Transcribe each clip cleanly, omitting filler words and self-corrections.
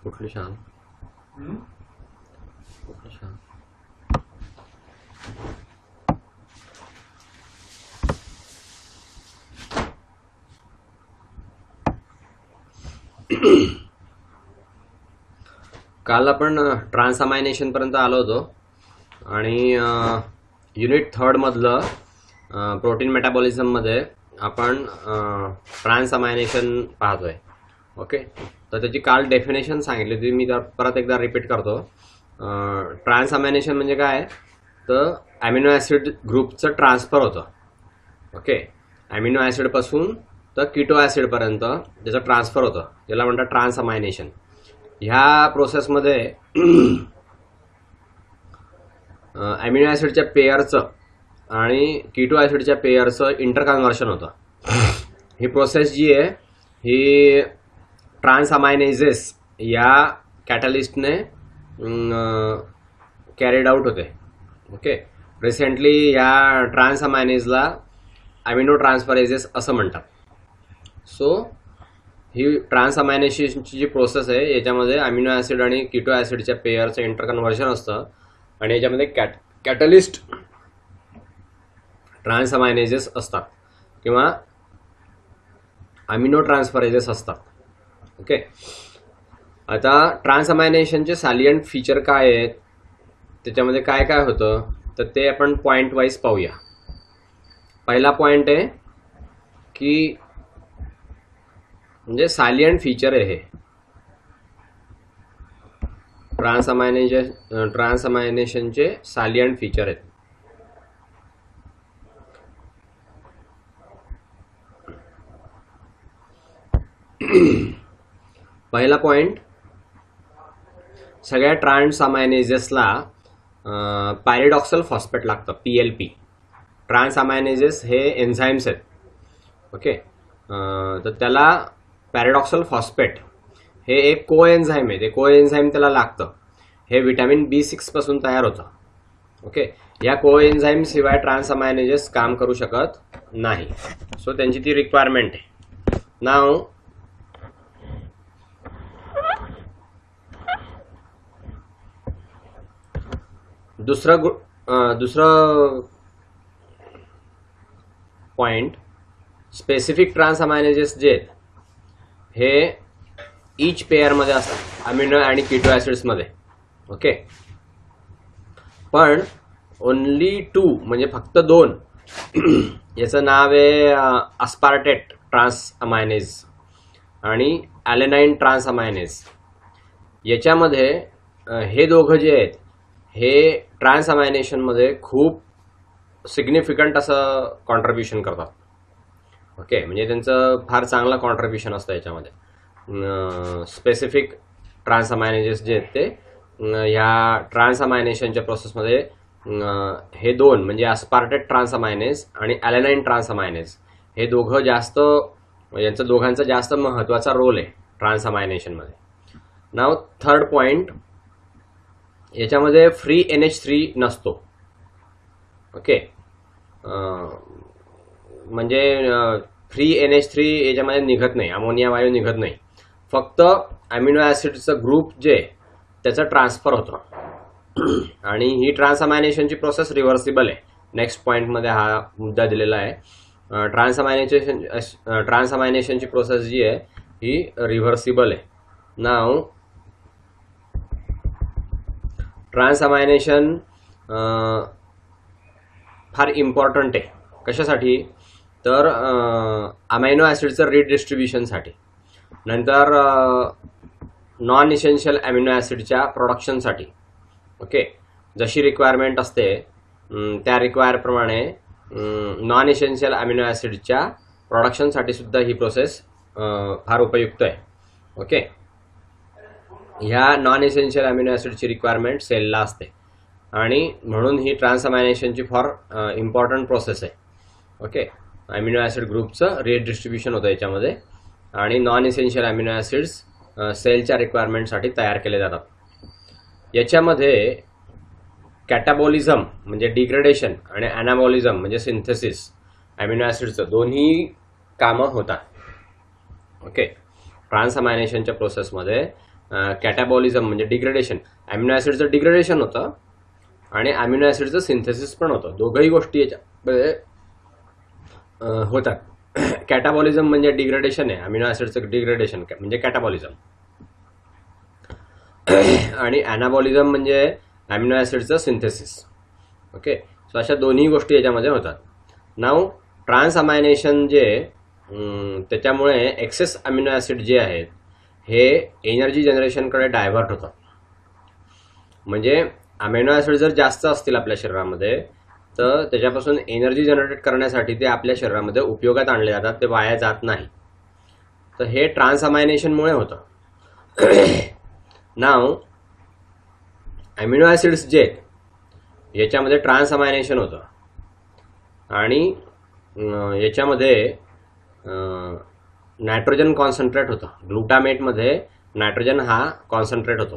कुठली शाळा? कुठली शाळा? काल आपण ट्रान्सअमायनेशन पर्यंत आलो होतो आणि युनिट 3 मधलं प्रोटीन मेटाबॉलिझम मध्ये आपण ट्रान्सअमायनेशन पाहतोय. ओके, तर त्याची काल डेफिनेशन सांगितली होती, मी परत एकदा रिपीट करतो. ट्रान्सअमायनेशन म्हणजे काय, तर अमिनो ॲसिड ग्रुपचं ट्रान्सफर होतं. ओके, अमिनो ॲसिड पासून तर कीटो ॲसिड पर्यंत त्याचं ट्रान्सफर होतं, ज्याला म्हणतात ट्रान्सअमायनेशन. ह्या प्रोसेसमध्ये अमिनो ॲसिडच्या पेयरचं आणि कीटो ॲसिडच्या पेयरचं इंटरकन्व्हर्शन होतं. ही प्रोसेस जी आहे ही ट्रान्सअमायनेजेस या कॅटलिस्टने कॅरीड आउट होते. ओके, रिसेंटली या ट्रान्सअमायनेजला अमिनो ट्रान्सफरेजेस असं म्हणतात. सो ही ट्रान्सअमायनेशनची जी प्रोसेस आहे याच्यामध्ये अमिनो ॲसिड आणि कीटो ॲसिडच्या पेयरचं इंटरकन्व्हर्शन असतं आणि याच्यामध्ये कॅटलिस्ट ट्रान्सअमायनेजेस असतात किंवा अमिनो ट्रान्सफरेजेस असतात. ओके, आता ट्रान्सअमायनेशनचे सॅलियंट फीचर काय आहेत, त्याच्यामध्ये काय काय होतं, तर ते आपण पॉईंट वाईज पाहूया. पहिला पॉईंट आहे की म्हणजे सॅलियंट फीचर आहे हे ट्रान्सअमायनेशनचे सॅलियंट फीचर आहेत. पहिला पॉइंट, सगळ्या ट्रान्सअमायनेजेसला पॅरिडॉक्सल फॉस्फेट लागतं, PLP. ट्रान्सअमायनेजेस हे एन्झाईम्स आहेत. ओके, तर त्याला पॅरिडॉक्सल फॉस्फेट हे एक कोएन्झाईम आहे, ते कोएन्झाईम त्याला लागतं. हे व्हिटॅमिन B6 पासून तयार होतं. ओके, या कोएन्झाईम शिवाय ट्रान्सअमायनेजेस काम करू शकत नाही. सो त्यांची ती रिक्वायरमेंट आहे. नाव दुसरं पॉइंट, स्पेसिफिक ट्रान्सअमायनेजेस जे आहेत हे ईच पेअरमध्ये असतात, अमिनो आणि कीटो ॲसिड्समध्ये. ओके, पण ओनली 2 म्हणजे फक्त 2 याचं नाव आहे अस्पार्टेट ट्रान्सअमायनेज आणि ॲलेनाइन ट्रान्सअमायनेज. याच्यामध्ये हे दोघं जे आहेत हे ट्रान्सअमायनेशनमध्ये खूप सिग्निफिकंट असं कॉन्ट्रीब्युशन करतात. ओके, म्हणजे त्यांचं फार चांगलं कॉन्ट्रीब्युशन असतं याच्यामध्ये. स्पेसिफिक ट्रान्सअमायनेजेस जे आहेत ते ह्या ट्रान्सअमायनेशनच्या प्रोसेसमध्ये हे दोन म्हणजे अस्पार्टेट ट्रान्सअमायनेज आणि ॲलेनाइन ट्रान्सअमायनेज हे दोघं जास्त, यांचं दोघांचा जास्त महत्त्वाचा रोल आहे ट्रान्सअमायनेशनमध्ये. नाव थर्ड पॉइंट, याच्यामध्ये फ्री NH3 नसतो. ओके, म्हणजे फ्री NH3 याच्यामध्ये निघत नाही, अमोनिया वायू निघत नाही. फक्त अमिनो ॲसिडचं ग्रुप जे त्याचं ट्रान्सफर होतं आणि ही ट्रान्सअमायनेशनची प्रोसेस रिव्हर्सिबल आहे. नेक्स्ट पॉईंटमध्ये हा मुद्दा दिलेला आहे. ट्रान्सअमायनेशनची प्रोसेस जी आहे ही रिव्हर्सिबल आहे. नाव ट्रान्सअमायनेशन फार इम्पॉर्टंट आहे. कशासाठी, तर अमायनो ॲसिडचं रिडिस्ट्रीब्युशनसाठी, नंतर नॉन इसेन्शियल अमिनो ॲसिडच्या प्रोडक्शनसाठी. ओके, जशी रिक्वायरमेंट असते त्या रिक्वायरप्रमाणे नॉन इसेन्शियल अमिनो ॲसिडच्या प्रोडक्शनसाठी सुद्धा ही प्रोसेस फार उपयुक्त आहे. ओके, ह्या नॉन इसेन्शियल अमिनो ॲसिडची रिक्वायरमेंट सेलला असते आणि म्हणून ही ट्रान्सअमायनेशनची फार इम्पॉर्टंट प्रोसेस आहे. ओके, अमिनो ॲसिड ग्रुपचं रिडिस्ट्रीब्युशन होतं याच्यामध्ये आणि नॉन इसेन्शियल अमिनो ॲसिड्स सेलच्या रिक्वायरमेंटसाठी तयार केले जातात. याच्यामध्ये कॅटाबॉलिझम म्हणजे डिग्रेडेशन आणि ॲनाबॉलिझम म्हणजे सिंथेसिस अमिनो ॲसिडचं दोन्ही कामं होतात. ओके, ट्रान्सअमायनेशनच्या प्रोसेसमध्ये कॅटाबॉलिझम म्हणजे डिग्रेडेशन, अमिनो ॲसिडचं डिग्रेडेशन होतं आणि अमिनो ॲसिडचं सिंथेसिस पण होतं. दोघंही गोष्टी याच्यामध्ये होतात. कॅटाबॉलिझम म्हणजे डिग्रेडेशन आहे, अमिनो ॲसिडचं डिग्रेडेशन म्हणजे कॅटाबॉलिझम, आणि ॲनाबॉलिझम म्हणजे अमिनो ॲसिडचं सिंथेसिस. ओके, सो अशा दोन्ही गोष्टी याच्यामध्ये होतात. नाव ट्रान्सअमायनेशन जे त्याच्यामुळे एक्सेस अमिनो ॲसिड जे आहेत हे एनर्जी जनरेशनकडे डायव्हर्ट होतात. म्हणजे अमिनो ॲसिड जर जास्त असतील आपल्या शरीरामध्ये तर त्याच्यापासून एनर्जी जनरेट करण्यासाठी ते आपल्या शरीरामध्ये उपयोगात आणले जातात, ते वाया जात नाही. तर हे ट्रान्सअमायनेशनमुळे होतं. नाव अमिनो ॲसिड्स जे याच्यामध्ये ट्रान्सअमायनेशन होतं आणि याच्यामध्ये नायट्रोजन कॉन्सन्ट्रेट होतं. ग्लुटामेटमध्ये नायट्रोजन हा कॉन्सन्ट्रेट होतो.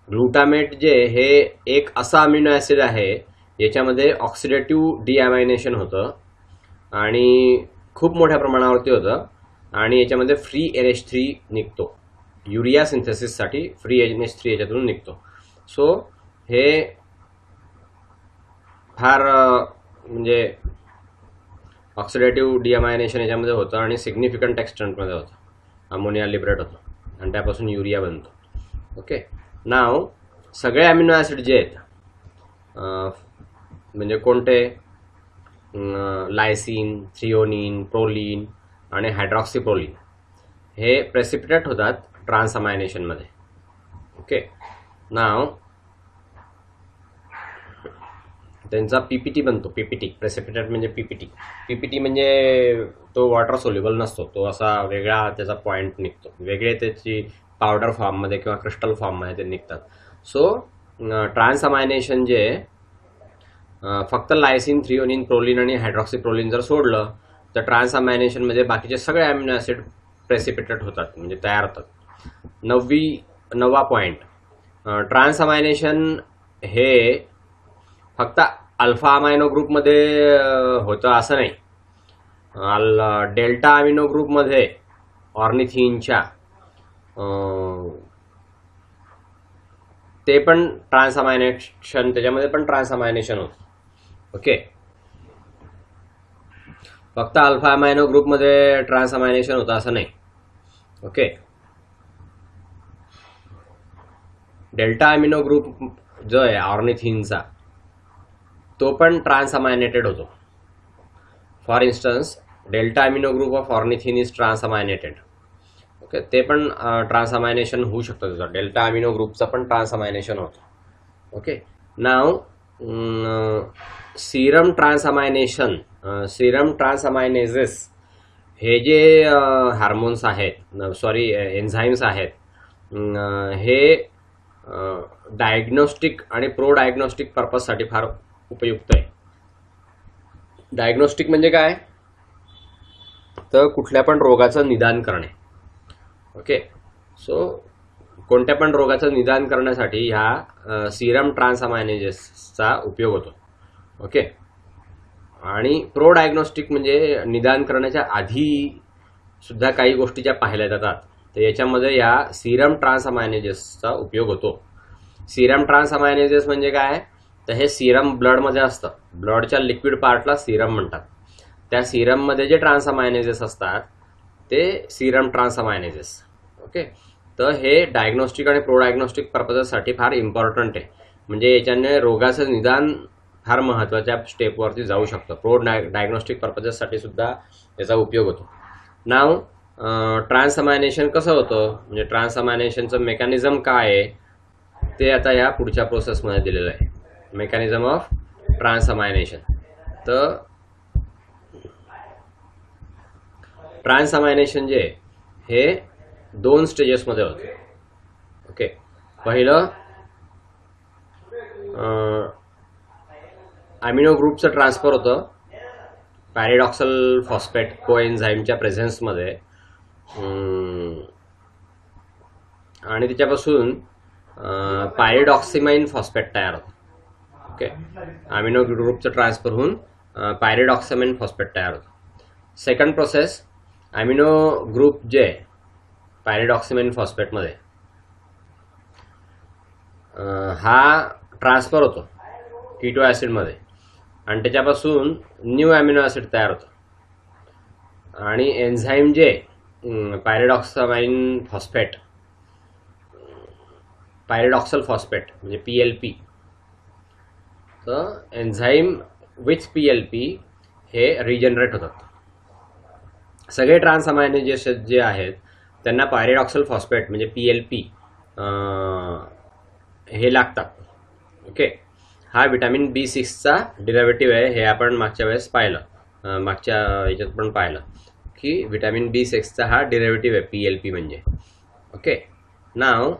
ग्लुटामेट जे हे एक असा अमिनो ॲसिड आहे याच्यामध्ये ऑक्सिडेटिव्ह डिॲमायनेशन होतं आणि खूप मोठ्या प्रमाणावरती होतं आणि याच्यामध्ये फ्री NH3 निघतो. युरिया सिंथेसिससाठी फ्री NH3 याच्यातून निघतो. सो हे फार म्हणजे ऑक्सिडेटिव्ह डिॲमायनेशन याच्यामध्ये होतं आणि सिग्निफिकंट एक्सटेंटमध्ये होतं. अमोनिया लिबरेट होतो आणि त्यापासून युरिया बनतो. ओके, नाव सगळे अमिनो ॲसिड जे आहेत म्हणजे कोणते, लायसिन, थ्रिओनिन, प्रोलिन आणि हायड्रॉक्सीप्रोलिन हे प्रेसिपिटेट होतात ट्रान्सअमायनेशनमध्ये. ओके, नाव त्यांचा PPT बनतो. PPT प्रेसिपिटेट म्हणजे PPT म्हणजे तो वॉटर सोल्युबल नसतो, तो असा वेगळा त्याचा पॉईंट निघतो, वेगळे त्याची पावडर फॉर्ममध्ये किंवा क्रिस्टल फॉर्ममध्ये ते निघतात. सो ट्रान्सअमायनेशन जे फक्त लायसिन, थ्रिओनिन, प्रोलिन आणि हायड्रॉक्सीप्रोलिन जर सोडलं तर ट्रान्सअमायनेशनमध्ये बाकीचे सगळे अमिनो ॲसिड प्रेसिपिटेट होतात म्हणजे तयार होतात. नववा पॉईंट, ट्रान्सअमायनेशन हे फक्त अल्फा अमायनो ग्रुपमध्ये होतं असं नाही. डेल्टा अमिनो ग्रुपमध्ये ऑर्निथिनच्या ते पण ट्रान्सअमायनेशन, त्याच्यामध्ये पण ट्रान्सअमायनेशन होतं. ओके, फक्त अल्फा अमायनो ग्रुपमध्ये ट्रान्सअमायनेशन होतं असं नाही. ओके, डेल्टा अमिनो ग्रुप जो आहे ऑर्निथिनचा तो पण ट्रान्सअमायनेटेड होतो. For instance delta amino group of ornithine is transaminated. Okay, ते पण ट्रान्सअमायनेशन होऊ शकतं, त्याचं डेल्टा अमिनो ग्रुपचं पण ट्रान्सअमायनेशन होतं. ओके, नाव सीरम ट्रान्सअमायनेशन, सीरम ट्रान्सअमायनेजेस हे जे हार्मोन्स आहेत, सॉरी एन्झाईम्स आहेत, हे डायग्नोस्टिक आणि प्रो डायग्नोस्टिक पर्पजसाठी फार उपयुक्त आहे. डायग्नोस्टिक म्हणजे काय, तर कुठल्या पण रोगाचं निदान करणे. ओके, सो कोणत्या पण रोगाचं निदान करण्यासाठी ह्या सीरम ट्रान्सअमायनेजेसचा उपयोग होतो. ओके, आणि प्रो डायग्नोस्टिक म्हणजे निदान करण्याच्या आधी सुद्धा काही गोष्टी ज्या पाहिल्या जातात तर याच्यामध्ये या सीरम ट्रान्सअमायनेजेसचा उपयोग होतो. सीरम ट्रान्सअमायनेजेस म्हणजे काय, तर हे सीरम ब्लडमध्ये असतं, ब्लडच्या लिक्विड पार्टला सीरम म्हणतात. त्या सीरममध्ये जे ट्रान्सअमायनेजेस असतात ते सीरम ट्रान्सअमायनेजेस. ओके, तर हे डायग्नोस्टिक आणि प्रो डायग्नोस्टिक पर्पजसाठी फार इम्पॉर्टंट आहे. म्हणजे याच्याने रोगाचं निदान फार महत्त्वाच्या स्टेपवरती जाऊ शकतं. प्रो डायग्नोस्टिक पर्पजसाठी सुद्धा याचा उपयोग होतो. नाव ट्रान्सअमायनेशन कसं होतं, म्हणजे ट्रान्सअमायनेशनचं मेकॅनिझम काय आहे ते आता या पुढच्या प्रोसेसमध्ये दिलेलं आहे. Mechanism of transamination. तर ट्रान्सअमायनेशन जे हे 2 स्टेजेसमध्ये होते. ओके, पहिलं अमिनो ग्रुपचं ट्रान्सफर होतं पॅरिडॉक्सल फॉस्फेट कोएन्झाईमच्या प्रेझेन्समध्ये आणि त्याच्यापासून पायरिडॉक्सिमाइन फॉस्फेट तयार होतं. ओके, अमिनो ग्रुपचं ट्रान्सफर होऊन पायरिडॉक्सिमाइन फॉस्फेट तयार होतं. सेकंड प्रोसेस, अमिनो ग्रुप जे पायरिडॉक्सिमाइन फॉस्फेटमध्ये हा ट्रान्सफर होतो कीटो ॲसिडमध्ये आणि त्याच्यापासून न्यू ॲमिनो ॲसिड तयार होतं आणि एन्झाईम जे पायरिडॉक्सल फॉस्फेट म्हणजे PLP, तर एन्झाईम विथ PLP हे रिजनरेट होतात. सगळे ट्रान्स अमायनो जे आहेत त्यांना पायरिडॉक्सल फॉस्फेट म्हणजे PLP हे लागतात. ओके, हा विटॅमिन B6चा डिरायव्हेटिव्ह आहे. हे आपण मागच्या वेळेस पाहिलं, मागच्या याच्यात पण पाहिलं की विटॅमिन B6चा हा डिरायव्हेटिव्ह आहे PLP म्हणजे. ओके, नाव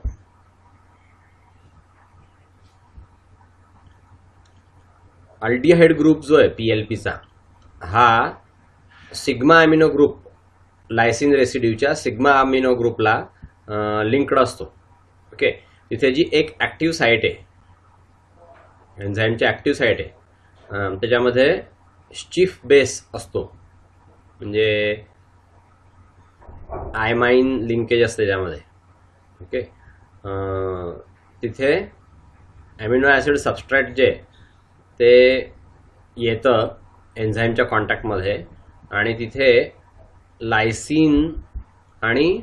अल्डिहाइड ग्रुप जो आहे PLPचा हा सिग्मा अमिनो ग्रुप लायसिन रेसिड्यूच्या सिग्मा अमिनो ग्रुपला लिंक्ड असतो. ओके, तिथे जी एक ॲक्टिव्ह साईट आहे, एन्झाईमची ॲक्टिव्ह साईट आहे, त्याच्यामध्ये स्टिफ बेस असतो म्हणजे आयमाइन लिंकेज असते त्याच्यामध्ये. ओके, तिथे ॲमिनो ॲसिड सबस्ट्रेट जे ते येतं एन्झाईमच्या कॉन्टॅक्टमध्ये आणि तिथे लायसिन आणि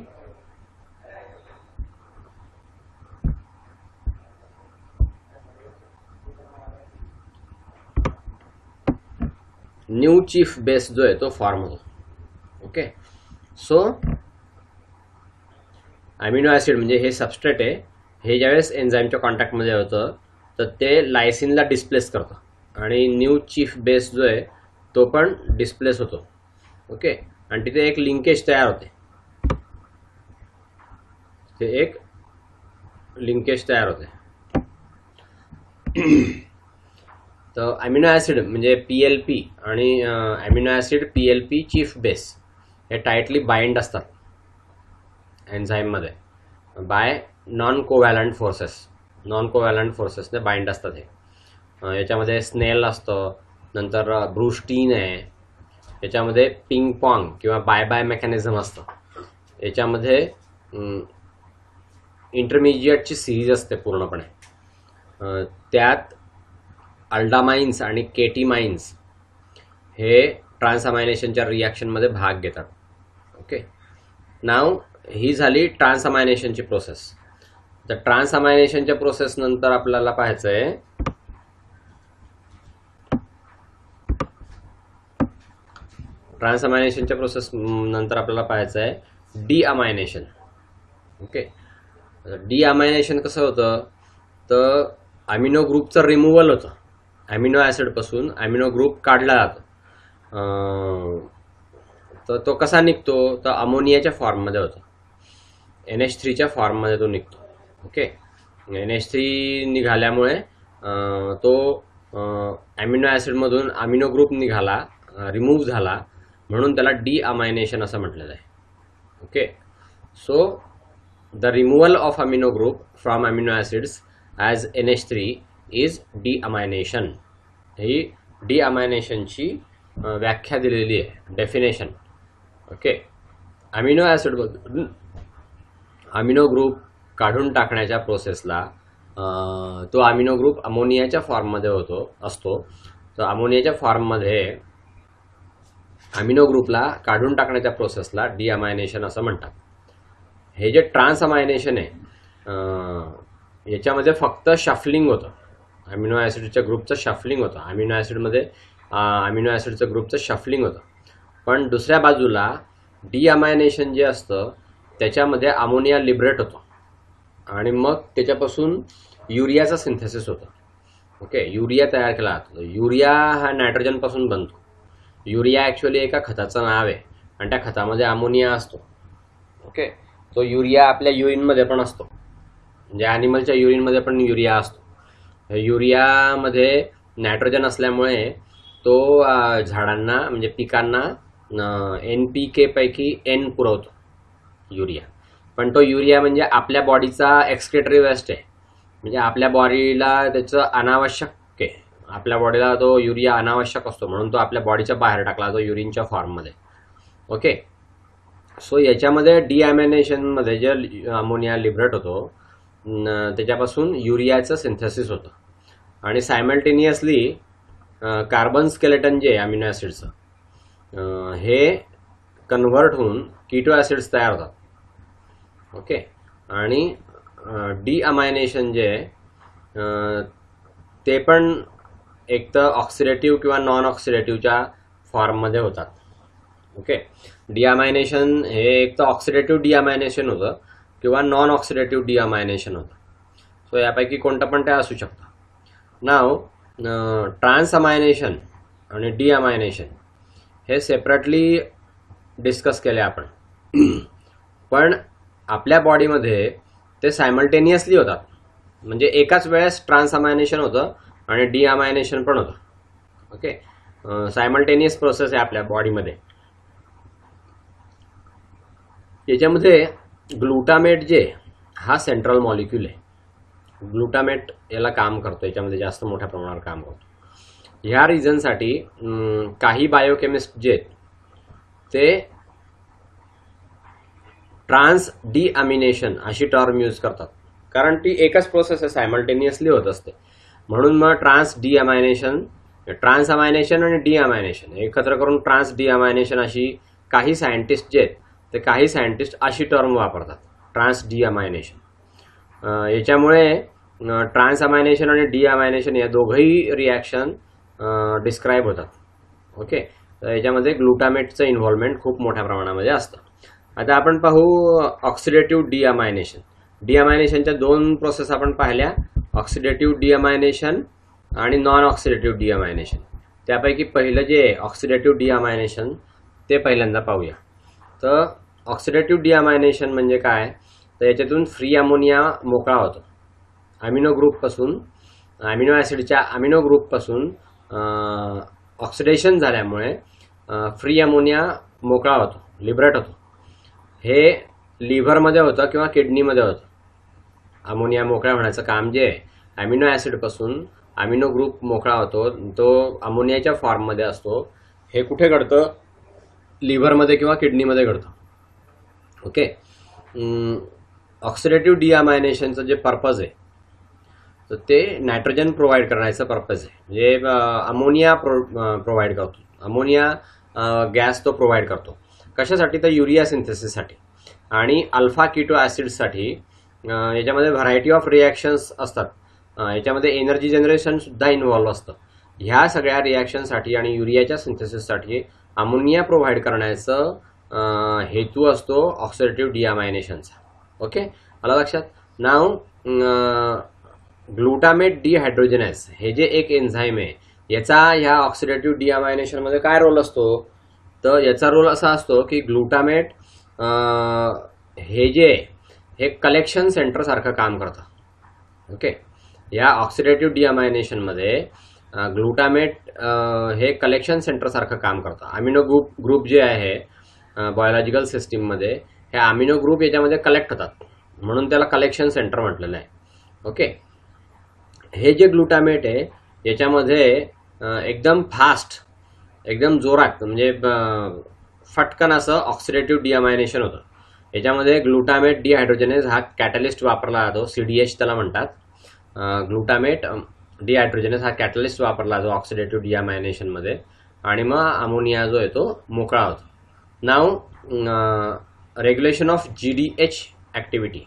न्यू चीफ बेस जो आहे तो फॉर्म होतो. ओके, सो अमिनो ॲसिड म्हणजे हे सबस्ट्रेट आहे, हे ज्यावेळेस एन्झाईमच्या कॉन्टॅक्टमध्ये होतं तर ते लायसिनला डिस्प्लेस करतं आणि न्यू चीफ बेस जो आहे तो पण डिस्प्लेस होतो. ओके, आणि तिथे एक लिंकेज तयार होते, तर अमिनो ॲसिड म्हणजे PLP आणि amino acid PLP chief base हे टाईटली बाइंड असतात एन्झाईममध्ये बाय नॉन कोव्हॅलंट फोर्सेसने बाइंड असतात. हे याच्यामध्ये स्नेल असतं, नंतर ब्रुस्टीन आहे, याच्यामध्ये पिंग पॉंग किंवा बाय मेकॅनिझम असतं, याच्यामध्ये इंटरमिजिएटची सिरीज असते पूर्णपणे, त्यात अल्डामाइन्स आणि केटीमाइन्स हे ट्रान्सअमायनेशनच्या रिॲक्शनमध्ये भाग घेतात. ओके, नाव ही झाली ट्रान्सअमायनेशनची प्रोसेस. तर ट्रान्सअमायनेशनच्या प्रोसेस नंतर आपल्याला पाहायचं आहे डीअमायनेशन. ओके, डीअमायनेशन कसं होतं तर अमिनो ग्रुपचं रिमूव्हल होतं, अमिनो ॲसिडपासून अमिनो ग्रुप काढला जातो. तर तो कसा निघतो तर अमोनियाच्या फॉर्ममध्ये होतो, NH3च्या फॉर्ममध्ये तो निघतो. ओके, NH3 निघाल्यामुळे तो अमिनो ॲसिडमधून अमिनो ग्रुप निघाला, रिमूव्ह झाला, म्हणून त्याला डीअमायनेशन असं म्हटलेलं आहे. Okay, so the removal of amino group from amino acids as NH3 is deamination. ही डीअमायनेशनची व्याख्या दिलेली आहे, डेफिनेशन. ओके, अमिनो ॲसिडमधून अमिनो ग्रुप काढून टाकण्याच्या प्रोसेसला तो अमिनो ग्रुप अमोनियाच्या फॉर्ममध्ये असतो. तर अमोनियाच्या फॉर्ममध्ये अमिनो ग्रुपला काढून टाकण्याच्या प्रोसेसला डीअमायनेशन असं म्हणतात. हे जे ट्रान्सअमायनेशन आहे याच्यामध्ये फक्त शफलिंग होतं, अमिनो ॲसिडच्या ग्रुपचं शफलिंग होतं, अमिनो ॲसिडचं ग्रुपचं शफलिंग होतं. पण दुसऱ्या बाजूला डीअमायनेशन जे असतं त्याच्यामध्ये अमोनिया लिबरेट होतो आणि मग त्याच्यापासून युरियाचं सिंथेसिस होतं. ओके, युरिया तयार केला जातो. युरिया हा नायट्रोजनपासून बनतो. युरिया ॲक्च्युअली एका खताचं नाव आहे आणि त्या खतामध्ये अमोनिया असतो. ओके, तो युरिया आपल्या युरिनमध्ये पण असतो, म्हणजे ॲनिमलच्या युरिनमध्ये पण युरिया असतो. युरियामध्ये नायट्रोजन असल्यामुळे तो झाडांना म्हणजे पिकांना NPK पैकी N पुरवतो युरिया. पण तो युरिया म्हणजे आपल्या बॉडीचा एक्सक्रेटरी वेस्ट आहे, म्हणजे आपल्या बॉडीला त्याचं अनावश्यक आहे, आपल्या बॉडीला तो युरिया अनावश्यक असतो म्हणून तो आपल्या बॉडीच्या बाहेर टाकला जातो युरिनच्या फॉर्ममध्ये. ओके, सो याच्यामध्ये डीअमायनेशनमध्ये जे अमोनिया लिबरेट होतो त्याच्यापासून युरियाचं सिंथेसिस होतं आणि सायमल्टेनियसली कार्बन स्केलेटन जे अमिनो ॲसिडचं हे कन्व्हर्ट होऊन कीटो ॲसिड्स तयार होतात. ओके. आणि डिअमायनेशन जे ते पण एक तर ऑक्सिडेटिव्ह किंवा नॉन ऑक्सिडेटिव्हच्या फॉर्ममध्ये होतात. ओके. डिअमायनेशन हे एक तर ऑक्सिडेटिव्ह डिअमायनेशन होतं किंवा नॉन ऑक्सिडेटिव्ह डिअमायनेशन होतं. सो यापैकी कोणतं पण ते असू शकतं. नाव ट्रान्सअमायनेशन आणि डिअमायनेशन हे सेपरेटली डिस्कस केले आपण. पण आपल्या बॉडीमध्ये ते सायमल्टेनियसली होतात. म्हणजे एकाच वेळेस ट्रान्सअमायनेशन होतं आणि डिअमायनेशन पण होतं. ओके. सायमल्टेनियस प्रोसेस आहे आपल्या बॉडीमध्ये. याच्यामध्ये ग्लुटामेट जे हा सेंट्रल मॉलिक्यूल आहे. ग्लुटामेट याला काम करतो, याच्यामध्ये जास्त मोठ्या प्रमाणावर काम करतो. ह्या रिझनसाठी काही बायोकेमिस्ट जे आहेत ते ट्रान्स डिअमिनेशन अशी टर्म यूज करतात, कारण ती एकच प्रोसेस आहे, सायमल्टेनियसली होत असते. म्हणून मग ट्रान्स अमायनेशन आणि डिअमायनेशन एकत्र करून ट्रान्स डिअमायनेशन अशी काही सायंटिस्ट जे आहेत ते काही सायंटिस्ट अशी टर्म वापरतात, ट्रान्स डिअमायनेशन. याच्यामुळे ट्रान्स अमायनेशन आणि डिअमायनेशन या दोघंही रिॲक्शन डिस्क्राईब होतात. ओके. तर याच्यामध्ये ग्लुटामेटचं इन्व्हॉल्वमेंट खूप मोठ्या प्रमाणामध्ये असतं. आता आपण पाहू ऑक्सिडेटिव्ह डिअमायनेशन. डिअमायनेशनच्या दोन प्रोसेस आपण पाहिल्या, ऑक्सिडेटिव्ह डिअमायनेशन आणि नॉन ऑक्सिडेटिव्ह डिअमायनेशन. त्यापैकी पहिलं जे ऑक्सिडेटिव्ह डिअमायनेशन ते पहिल्यांदा पाहूया. तर ऑक्सिडेटिव्ह डिअमायनेशन म्हणजे काय, तर याच्यातून फ्री अमोनिया मोकळा होतो. अमिनो ग्रुपपासून, अमिनो ॲसिडच्या अमिनो ग्रुपपासून ऑक्सिडेशन झाल्यामुळे फ्री अमोनिया मोकळा होतो, लिबरेट होतो. हे लिव्हरमध्ये होतं किंवा किडनीमध्ये होतं. अमोनिया मोकळा होण्याचं काम जे आहे, अमिनो ॲसिडपासून अमिनो ग्रुप मोकळा होतो, तो अमोनियाच्या फॉर्ममध्ये असतो. हे कुठे घडतं, लिव्हरमध्ये किंवा किडनीमध्ये घडतं. ओके. ऑक्सिडेटिव्ह डिअमायनेशनचं जे पर्पज आहे तर ते नायट्रोजन प्रोव्हाइड करण्याचं पर्पज आहे. म्हणजे अमोनिया प्रोव्हाइड करतो, अमोनिया गॅस तो प्रोव्हाइड करतो. कशासाठी, तर युरिया सिंथेसिससाठी आणि अल्फा कीटो ॲसिडसाठी. याच्यामध्ये व्हरायटी ऑफ रिॲक्शन्स असतात. याच्यामध्ये एनर्जी जनरेशन सुद्धा इन्व्हॉल्व असतं. ह्या सगळ्या रिॲक्शनसाठी आणि युरियाच्या सिंथेसिससाठी अमोनिया प्रोव्हाइड करण्याचं हेतू असतो ऑक्सिडेटिव्ह डिअमायनेशनचा. ओके. आलं लक्षात. नाव ग्लुटामेट डिहायड्रोजनेज हे जे एक एन्झाईम आहे, याचा ह्या ऑक्सिडेटिव्ह डिअमायनेशनमध्ये काय रोल असतो, तर याचा रोल असा असतो की ग्लुटामेट हे कलेक्शन सेंटर सारखं काम करतं. ओके. या ऑक्सिडेटिव्ह डिअमायनेशनमध्ये ग्लुटामेट हे कलेक्शन सेंटर सारखं काम करतं. अमिनो ग्रुप जे आहे बायोलॉजिकल सिस्टीममध्ये, हे अमिनो ग्रुप याच्यामध्ये कलेक्ट होतात, म्हणून त्याला कलेक्शन सेंटर म्हटलेलं आहे. ओके. हे जे ग्लुटामेट आहे याच्यामध्ये एकदम फास्ट, एकदम जोरात, म्हणजे फटकन असं ऑक्सिडेटिव्ह डिअमायनेशन होतं. याच्यामध्ये ग्लुटामेट डिहायड्रोजनेज हा कॅटलिस्ट वापरला जातो, CDH त्याला म्हणतात. ग्लुटामेट डिहायड्रोजनेज हा कॅटलिस्ट वापरला जातो ऑक्सिडेटिव्ह डिअमायनेशनमध्ये, आणि मग अमोनिया जो आहे तो मोकळा होतो. नाव रेग्युलेशन ऑफ GDH ॲक्टिव्हिटी.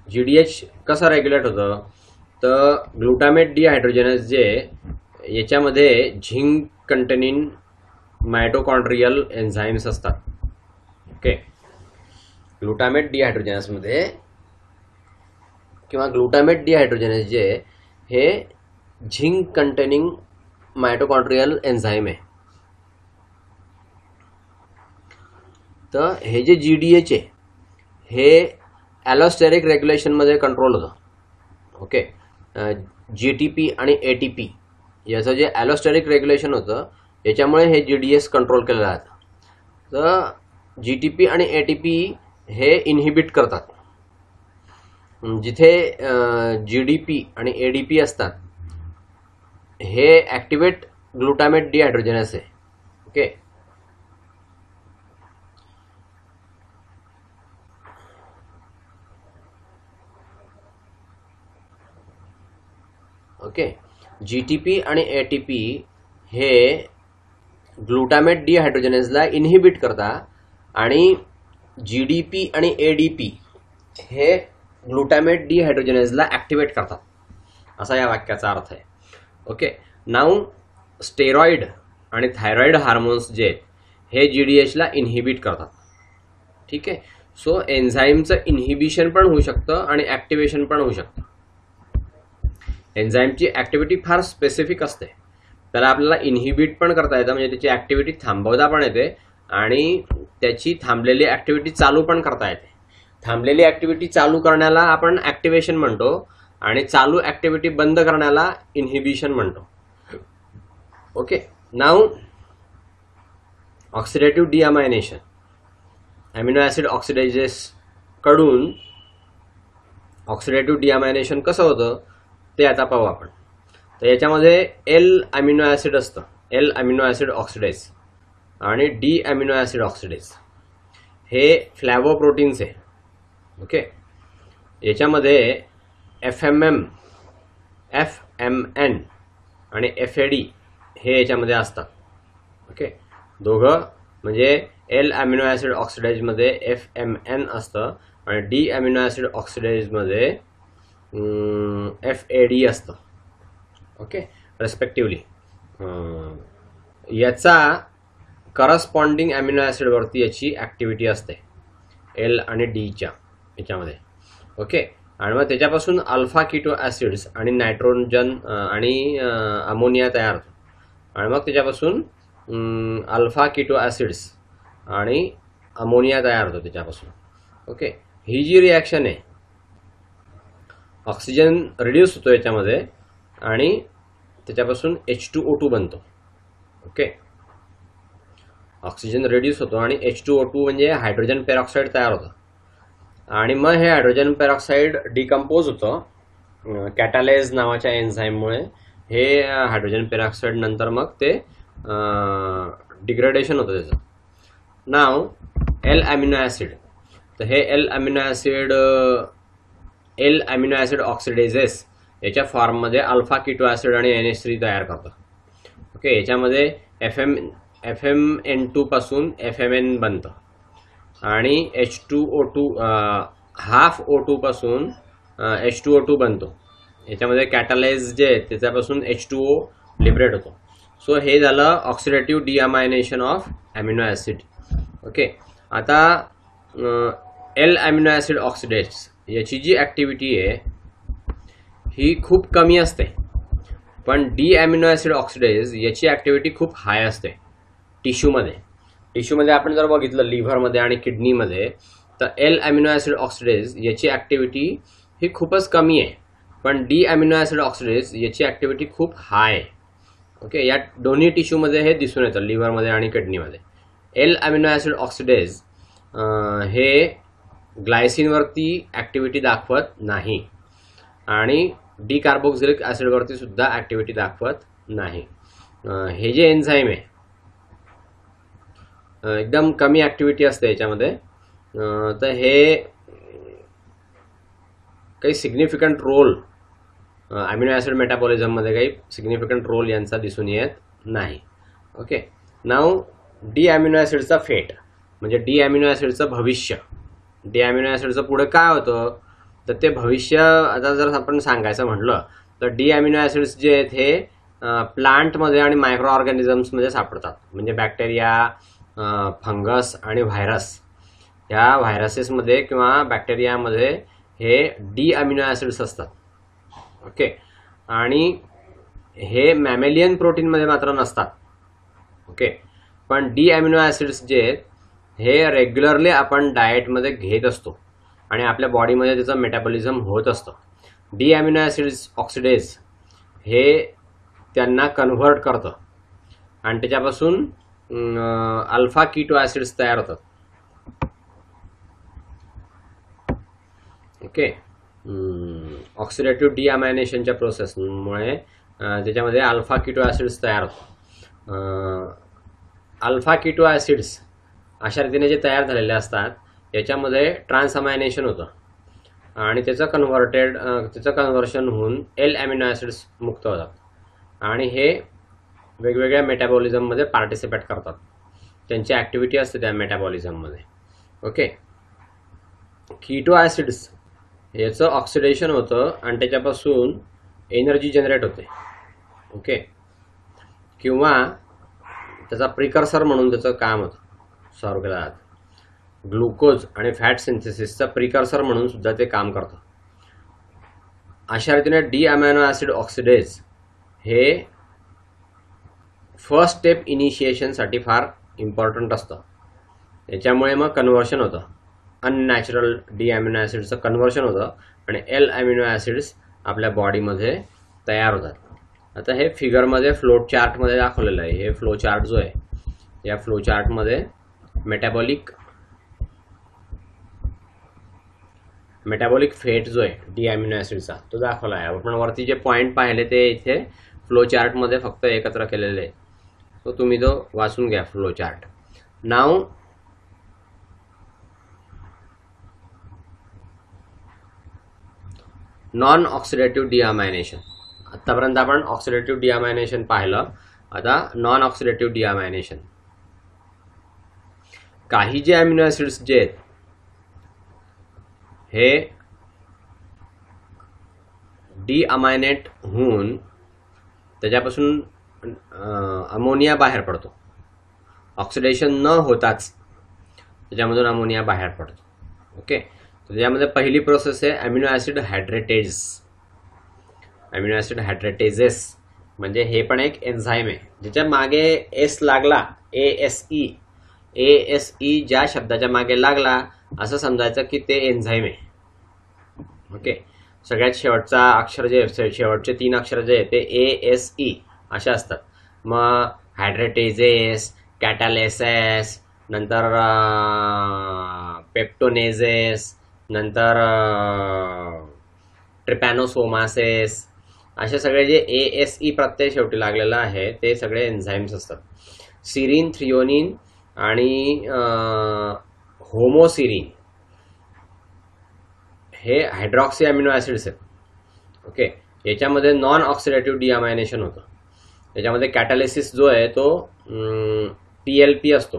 GDH कसं रेग्युलेट होतं, तर ग्लुटामेट डिहायड्रोजनेज जे याच्यामध्ये झिंक कंटेनिंग मायटोकॉन्ड्रियल एन्झाईम्स असतात. ओके. ग्लुटामेट डिहायड्रोजनेजमध्ये किंवा ग्लुटामेट डिहायड्रोजनेज जे हे झिंक कंटेनिंग मायटोकॉन्ड्रियल एन्झाईम आहे. तर हे जे GDH आहे हे ॲलोस्टेरिक रेग्युलेशनमध्ये कंट्रोल होतं. ओके. GTP आणि ATP याचं जे ॲलोस्टेरिक रेग्युलेशन होतं याच्यामुळे हे GDS कंट्रोल केलं जातं. तर GTP आणि ATP हे इनहिबिट करतात. जिथे GDP आणि ADP असतात हे ॲक्टिवेट ग्लुटामेट डिहायड्रोजनेज आहे. ओके. ओके, GTP आणि ATP हे ग्लुटामेट डिहायड्रोजनेजला इनहिबिट करतात आणि GDP आणि ADP हे ग्लुटामेट डिहायड्रोजनेजला ॲक्टिवेट करतात, असा या वाक्याचा अर्थ आहे. ओके, नाऊ स्टेरॉइड आणि थायरॉइड हार्मोन्स जे हे GDH ला इनहिबिट करतात. ठीक आहे. सो एन्झाईमचं इनहिबिशन पण होऊ शकतं आणि ॲक्टिवेशन पण होऊ शकतं. एन्झाईमची ॲक्टिव्हिटी फार स्पेसिफिक असते, त्याला आपल्याला इनहिबिट पण करता येतं, म्हणजे त्याची ॲक्टिव्हिटी थांबवता पण येते आणि त्याची थांबलेली ॲक्टिव्हिटी चालू पण करता येते. थांबलेली ॲक्टिव्हिटी चालू करण्याला आपण ॲक्टिवेशन म्हणतो आणि चालू ॲक्टिव्हिटी बंद करण्याला इनहिबिशन म्हणतो. Okay, now oxidative deamination. Amino acid oxidases कडून ऑक्सिडेटिव्ह डिअमायनेशन कसं होतं ते आता पाहू आपण. तर याच्यामध्ये L अमिनो ॲसिड असतं, L अमिनो ॲसिड ऑक्सिडाइज आणि D अमिनो ॲसिड ऑक्सिडाइज हे फ्लॅवोप्रोटीन्स आहे. ओके, याच्यामध्ये FMN आणि FAD हे याच्यामध्ये असतात. ओके, दोघं म्हणजे L अमिनो ॲसिड ऑक्सिडाइजमध्ये FMN असतं आणि D अमिनो ॲसिड ऑक्सिडाइजमध्ये FAD असतं. ओके, रेस्पेक्टिव्हली. याचा करस्पॉन्डिंग अमिनो ॲसिडवरती याची ॲक्टिव्हिटी असते L आणि Dच्या याच्यामध्ये. ओके, आणि मग त्याच्यापासून अल्फा कीटो ॲसिड्स आणि नायट्रोजन आणि अमोनिया तयार होतो आणि मग त्याच्यापासून अल्फा कीटो ॲसिड्स आणि अमोनिया तयार होतो त्याच्यापासून. ओके, ही जी रिॲक्शन आहे, ऑक्सिजन रिड्यूस होतो याच्यामध्ये आणि त्याच्यापासून H2O2 बनतो. ओके, ऑक्सिजन रिड्यूस होतो आणि H2O2 म्हणजे हायड्रोजन पेरॉक्साईड तयार होतं आणि मग हे हायड्रोजन पेरॉक्साईड डिकम्पोज होतं कॅटालेज नावाच्या एन्झाईममुळे. हे हायड्रोजन पेरॉक्साईड नंतर मग ते डिग्रेडेशन होतं त्याचं. नाव L अमिनो ॲसिड. तर हे L अमिनो ॲसिड ऑक्सिडेजेस याच्या फॉर्ममध्ये अल्फा कीटो ॲसिड आणि NH3 तयार करतं. ओके, याच्यामध्ये FMN2 पासून FMN बनतं आणि H2O2 हाफ O2 पासून H2O2 बनतो. याच्यामध्ये कॅटालाइज जे आहे त्याच्यापासून H2O लिबरेट होतो. सो हे झालं oxidative deamination of amino acid. Okay, आता L अमिनो ॲसिड ऑक्सिडेज याची जी ॲक्टिव्हिटी आहे ही खूप कमी असते, पण D अमिनो ॲसिड ऑक्सिडेज याची ॲक्टिव्हिटी खूप हाय असते टिश्यूमध्ये आपण जर बघितलं लिव्हरमध्ये आणि किडनीमध्ये, तर L अमिनो ॲसिड ऑक्सिडेज याची ॲक्टिव्हिटी ही खूपच कमी आहे, पण D अमिनो ॲसिड ऑक्सिडेज याची ॲक्टिव्हिटी खूप हाय आहे. ओके, या दोन्ही टिश्यूमध्ये हे दिसून येतं, लिव्हरमध्ये आणि किडनीमध्ये. L अमिनो ॲसिड ऑक्सिडेज हे ग्लायसिनवरती ॲक्टिव्हिटी दाखवत नाही आणि डी कार्बोक्सिलिक ॲसिडवरती सुद्धा ॲक्टिव्हिटी दाखवत नाही. हे जे एन्झाईम आहे एकदम कमी ॲक्टिव्हिटी असते याच्यामध्ये. तर हे काही सिग्निफिकंट रोल अमिनो ॲसिड मेटाबॉलिझममध्ये काही सिग्निफिकंट रोल यांचा दिसून येत नाही. ओके, नाऊ डी अमिनो ॲसिडचा फेट म्हणजे डी अमिनो ॲसिडचं भविष्य. डी अमिनो ॲसिडचं पुढे काय होतं तर ते भविष्य आता जर आपण सांगायचं म्हटलं तर डी अमिनो ॲसिड्स जे आहेत हे प्लांटमध्ये आणि मायक्रो ऑर्गॅनिझम्समध्ये सापडतात. म्हणजे बॅक्टेरिया, फंगस आणि व्हायरस, ह्या व्हायरसेसमध्ये किंवा बॅक्टेरियामध्ये हे डी अमिनो ॲसिड्स असतात. ओके, आणि हे मॅमेलियन प्रोटीनमध्ये मात्र नसतात. ओके, पण डी अमिनो ॲसिड्स जे आहेत हे रेग्युलरली आपण डाएटमध्ये घेत असतो आणि आपल्या बॉडीमध्ये त्याचं मेटाबॉलिझम होत असतं. डी अमिनो ॲसिड्स ऑक्सिडेज हे त्यांना कन्व्हर्ट करतं आणि त्याच्यापासून अल्फा कीटो ॲसिड्स तयार होतात. ओके, ऑक्सिडेटिव्ह डिअमायनेशनच्या प्रोसेसमुळे त्याच्यामध्ये अल्फा कीटो ॲसिड्स तयार होतात. अल्फा कीटो ॲसिड्स अशा रीतीने जे तयार झालेले असतात याच्यामध्ये ट्रान्स अमायनेशन होतं आणि त्याचं कन्व्हर्शन होऊन एल अमिनो ॲसिड्स मुक्त होतात आणि हे वेगवेगळ्या मेटाबॉलिझममध्ये पार्टिसिपेट करतात. त्यांची ॲक्टिव्हिटी असते त्या मेटाबॉलिझममध्ये. ओके. कीटो ॲसिड्स याचं ऑक्सिडेशन होतं आणि त्याच्यापासून एनर्जी जनरेट होते. ओके. किंवा त्याचा प्रिकर्सर म्हणून त्याचं काम होतं, सॉल्व केलं जातं. ग्लुकोज आणि फॅट सिंथेसिसचा प्रिकर्सर म्हणून सुद्धा ते काम करतं. अशा रीतीने डी अमायनो ॲसिड ऑक्सिडेज हे फर्स्ट स्टेप इनिशिएशनसाठी फार इम्पॉर्टंट असतं. याच्यामुळे मग कन्व्हर्शन होतं, अननॅचरल डी अमिनो ॲसिडचं कन्व्हर्शन होतं आणि एल अमिनो ॲसिड्स आपल्या बॉडीमध्ये तयार होतात. आता हे फिगरमध्ये फ्लो चार्टमध्ये दाखवलेलं आहे. हे फ्लो चार्ट जो आहे, या फ्लो चार्टमध्ये मेटाबॉलिक फेट जो आहे डी अमिनो ॲसिडचा तो दाखवला आहे. आपण वरती जे पॉईंट पाहिले ते इथे फ्लो चार्टमध्ये फक्त एकत्र केलेले आहे. तो तुम्ही तो वाचून घ्या फ्लो चार्ट. नाव नॉन ऑक्सिडेटिव्ह डिअमायनेशन. आतापर्यंत आपण ऑक्सिडेटिव्ह डिअमायनेशन पाहिलं. आता नॉन ऑक्सिडेटिव्ह डिअमायनेशन. काही जे अमिनो ॲसिड्स जे आहेत हे डिअमायनेट होऊन त्याच्यापासून अमोनिया बाहेर पडतो. ऑक्सिडेशन न होताच त्याच्यामधून अमोनिया बाहेर पडतो. ओके. त्याच्यामध्ये पहिली प्रोसेस आहे अमिनो ॲसिड हायड्रेटेज. अमिनो ॲसिड हायड्रेटेजेस म्हणजे हे पण एक एन्झाईम आहे ज्याच्या मागे एस लागला, ASE ज्या शब्दाच्या मागे लागला असं समजायचं की ते एन्झाईम आहे. ओके. सगळ्यात शेवटचा अक्षर जे शेवटचे 3 अक्षर जे आहे ते ASE असे असतात. मग हायड्रेटेजेस, कॅटालेसेस, नंतर पेप्टोनेजेस, नंतर ट्रिपॅनोसोमासेस, असे सगळे जे ASE प्रत्यय शेवटी लागलेला आहे ते सगळे एन्झाईम्स असतात. सिरीन, थ्रिओनिन आणि होमोसिरीन हे हायड्रॉक्सी अमिनो ॲसिड्स आहेत. ओके. याच्यामध्ये नॉन ऑक्सिडेटिव्ह डिअमायनेशन होतं. याच्यामध्ये कॅटालिसिस जो आहे तो PLP असतो.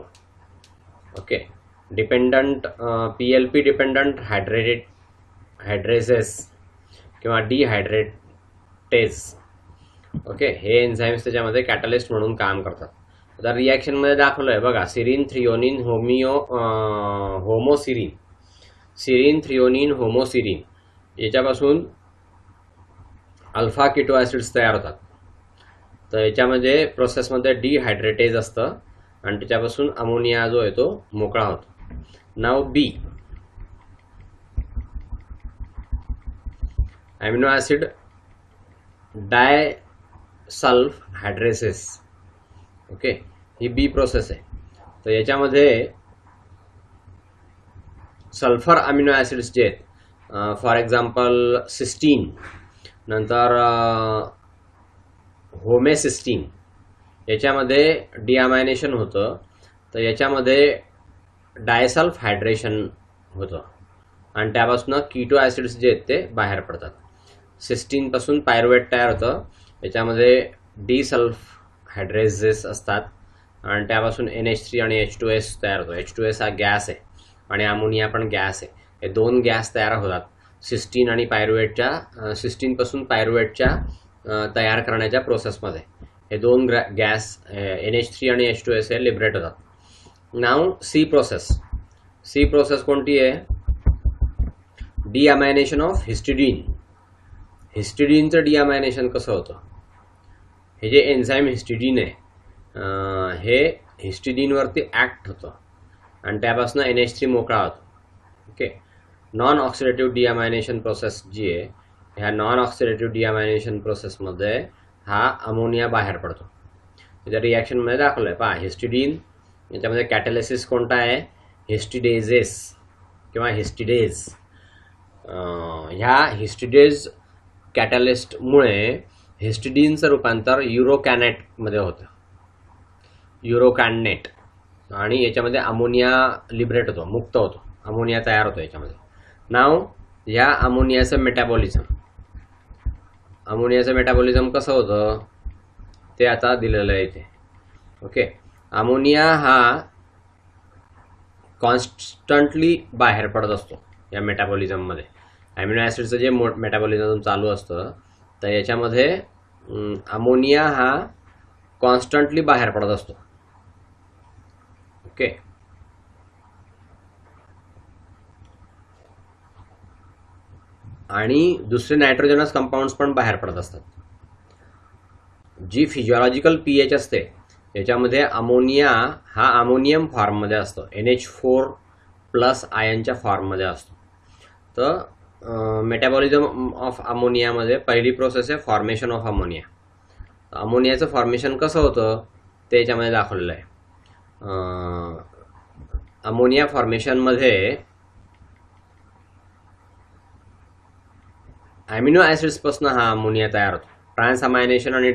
ओके. PLP डिपेंडंट हायड्रेसेस किंवा डिहायड्रेटेज. ओके. हे एन्झाईम्स त्याच्यामध्ये कॅटलिस्ट म्हणून काम करतात. आता रिॲक्शनमध्ये दाखवलं आहे बघा. सिरीन, थ्रिओनिन, होमोसिरीन. सिरीन, थ्रिओनिन, होमोसिरीन याच्यापासून अल्फा कीटो ॲसिड्स तयार होतात. तर याच्यामध्ये प्रोसेसमध्ये डिहायड्रेटेज असतं आणि त्याच्यापासून अमोनिया जो आहे तो मोकळा होतो. नाव बी amino acid डायसल्फ हायड्रेसेस. Okay. He be process आहे. तर याच्यामध्ये सल्फर अमिनो ॲसिड्स जे आहेत, फॉर एक्झाम्पल सिस्टीन, नंतर होमेसिस्टीन, याच्यामध्ये डिअमायनेशन होतं. तर याच्यामध्ये डायसल्फ हायड्रेशन होतं आणि त्यापासून कीटो ॲसिड्स जे आहेत ते बाहेर पडतात. सिस्टीनपासून पायरुवेट तयार होतं. याच्यामध्ये डिसल्फ हायड्रेजेस असतात आणि त्यापासून NH3 आणि H2S तयार होतो. H2S हा गॅस आहे आणि अमोनिया पण गॅस आहे. हे 2 गॅस तयार होतात सिस्टीन आणि पायरुवेटच्या, सिस्टीनपासून पायरुवेटच्या तयार करण्याच्या प्रोसेसमध्ये. हे 2 गॅस NH3 आणि H2S हे लिबरेट होतात. नाव सी प्रोसेस. सी प्रोसेस कोणती आहे? डिअमायनेशन ऑफ हिस्टिडीन. हिस्टिडीनचं डिअमायनेशन कसं होतं? हे जे एन्झाईम हिस्टिडीन आहे हे हिस्टिडीनवरती ॲक्ट होतं आणि त्यापासून NH3 मोकळा होतो. ओके. नॉन ऑक्सिडेटिव्ह डिअमायनेशन प्रोसेस जी आहे, ह्या नॉन ऑक्सिडेटिव्ह डिअमायनेशन प्रोसेसमध्ये हा अमोनिया बाहेर पडतो. त्याच्या रिॲक्शनमध्ये दाखवलं आहे पहा. हिस्टिडीन याच्यामध्ये कॅटॅलिसिस कोणता आहे? हिस्टिडेजेस किंवा हिस्टिडेज. ह्या हिस्टिडेज कॅटॅलिस्टमुळे हिस्टिडीनचं रूपांतर युरोकॅनेटमध्ये होतं. युरोकॅनेट. आणि याच्यामध्ये अमोनिया लिबरेट होतो, मुक्त होतो, अमोनिया तयार होतो याच्यामध्ये. नाव ह्या अमोनियाचं मेटाबॉलिझम कसं होतं ते आता दिलेलं आहे इथे. ओके, अमोनिया हा कॉन्स्टंटली बाहेर पडत असतो या मेटाबॉलिझममध्ये. ॲमिनो ॲसिडचं जे मेटाबॉलिझम चालू असतं तर याच्यामध्ये अमोनिया हा कॉन्स्टंटली बाहेर पडत असतो. ओके, आणि दुसरे नायट्रोजनस कंपाऊंड्स पण बाहेर पडत असतात. जी फिजिओलॉजिकल पीएच असते याच्यामध्ये अमोनिया हा अमोनियम फॉर्ममध्ये असतो, NH4+ आयनच्या फॉर्ममध्ये असतो. तर मेटाबॉलिझम ऑफ अमोनियामध्ये पहिली प्रोसेस आहे फॉर्मेशन ऑफ अमोनिया. अमोनियाचं फॉर्मेशन कसं होतं ते याच्यामध्ये दाखवलेलं आहे. अमोनिया फॉर्मेशनमध्ये ॲमिनो ॲसिड्सपासून हा अमोनिया तयार होतो. ट्रान्सअमायनेशन आणि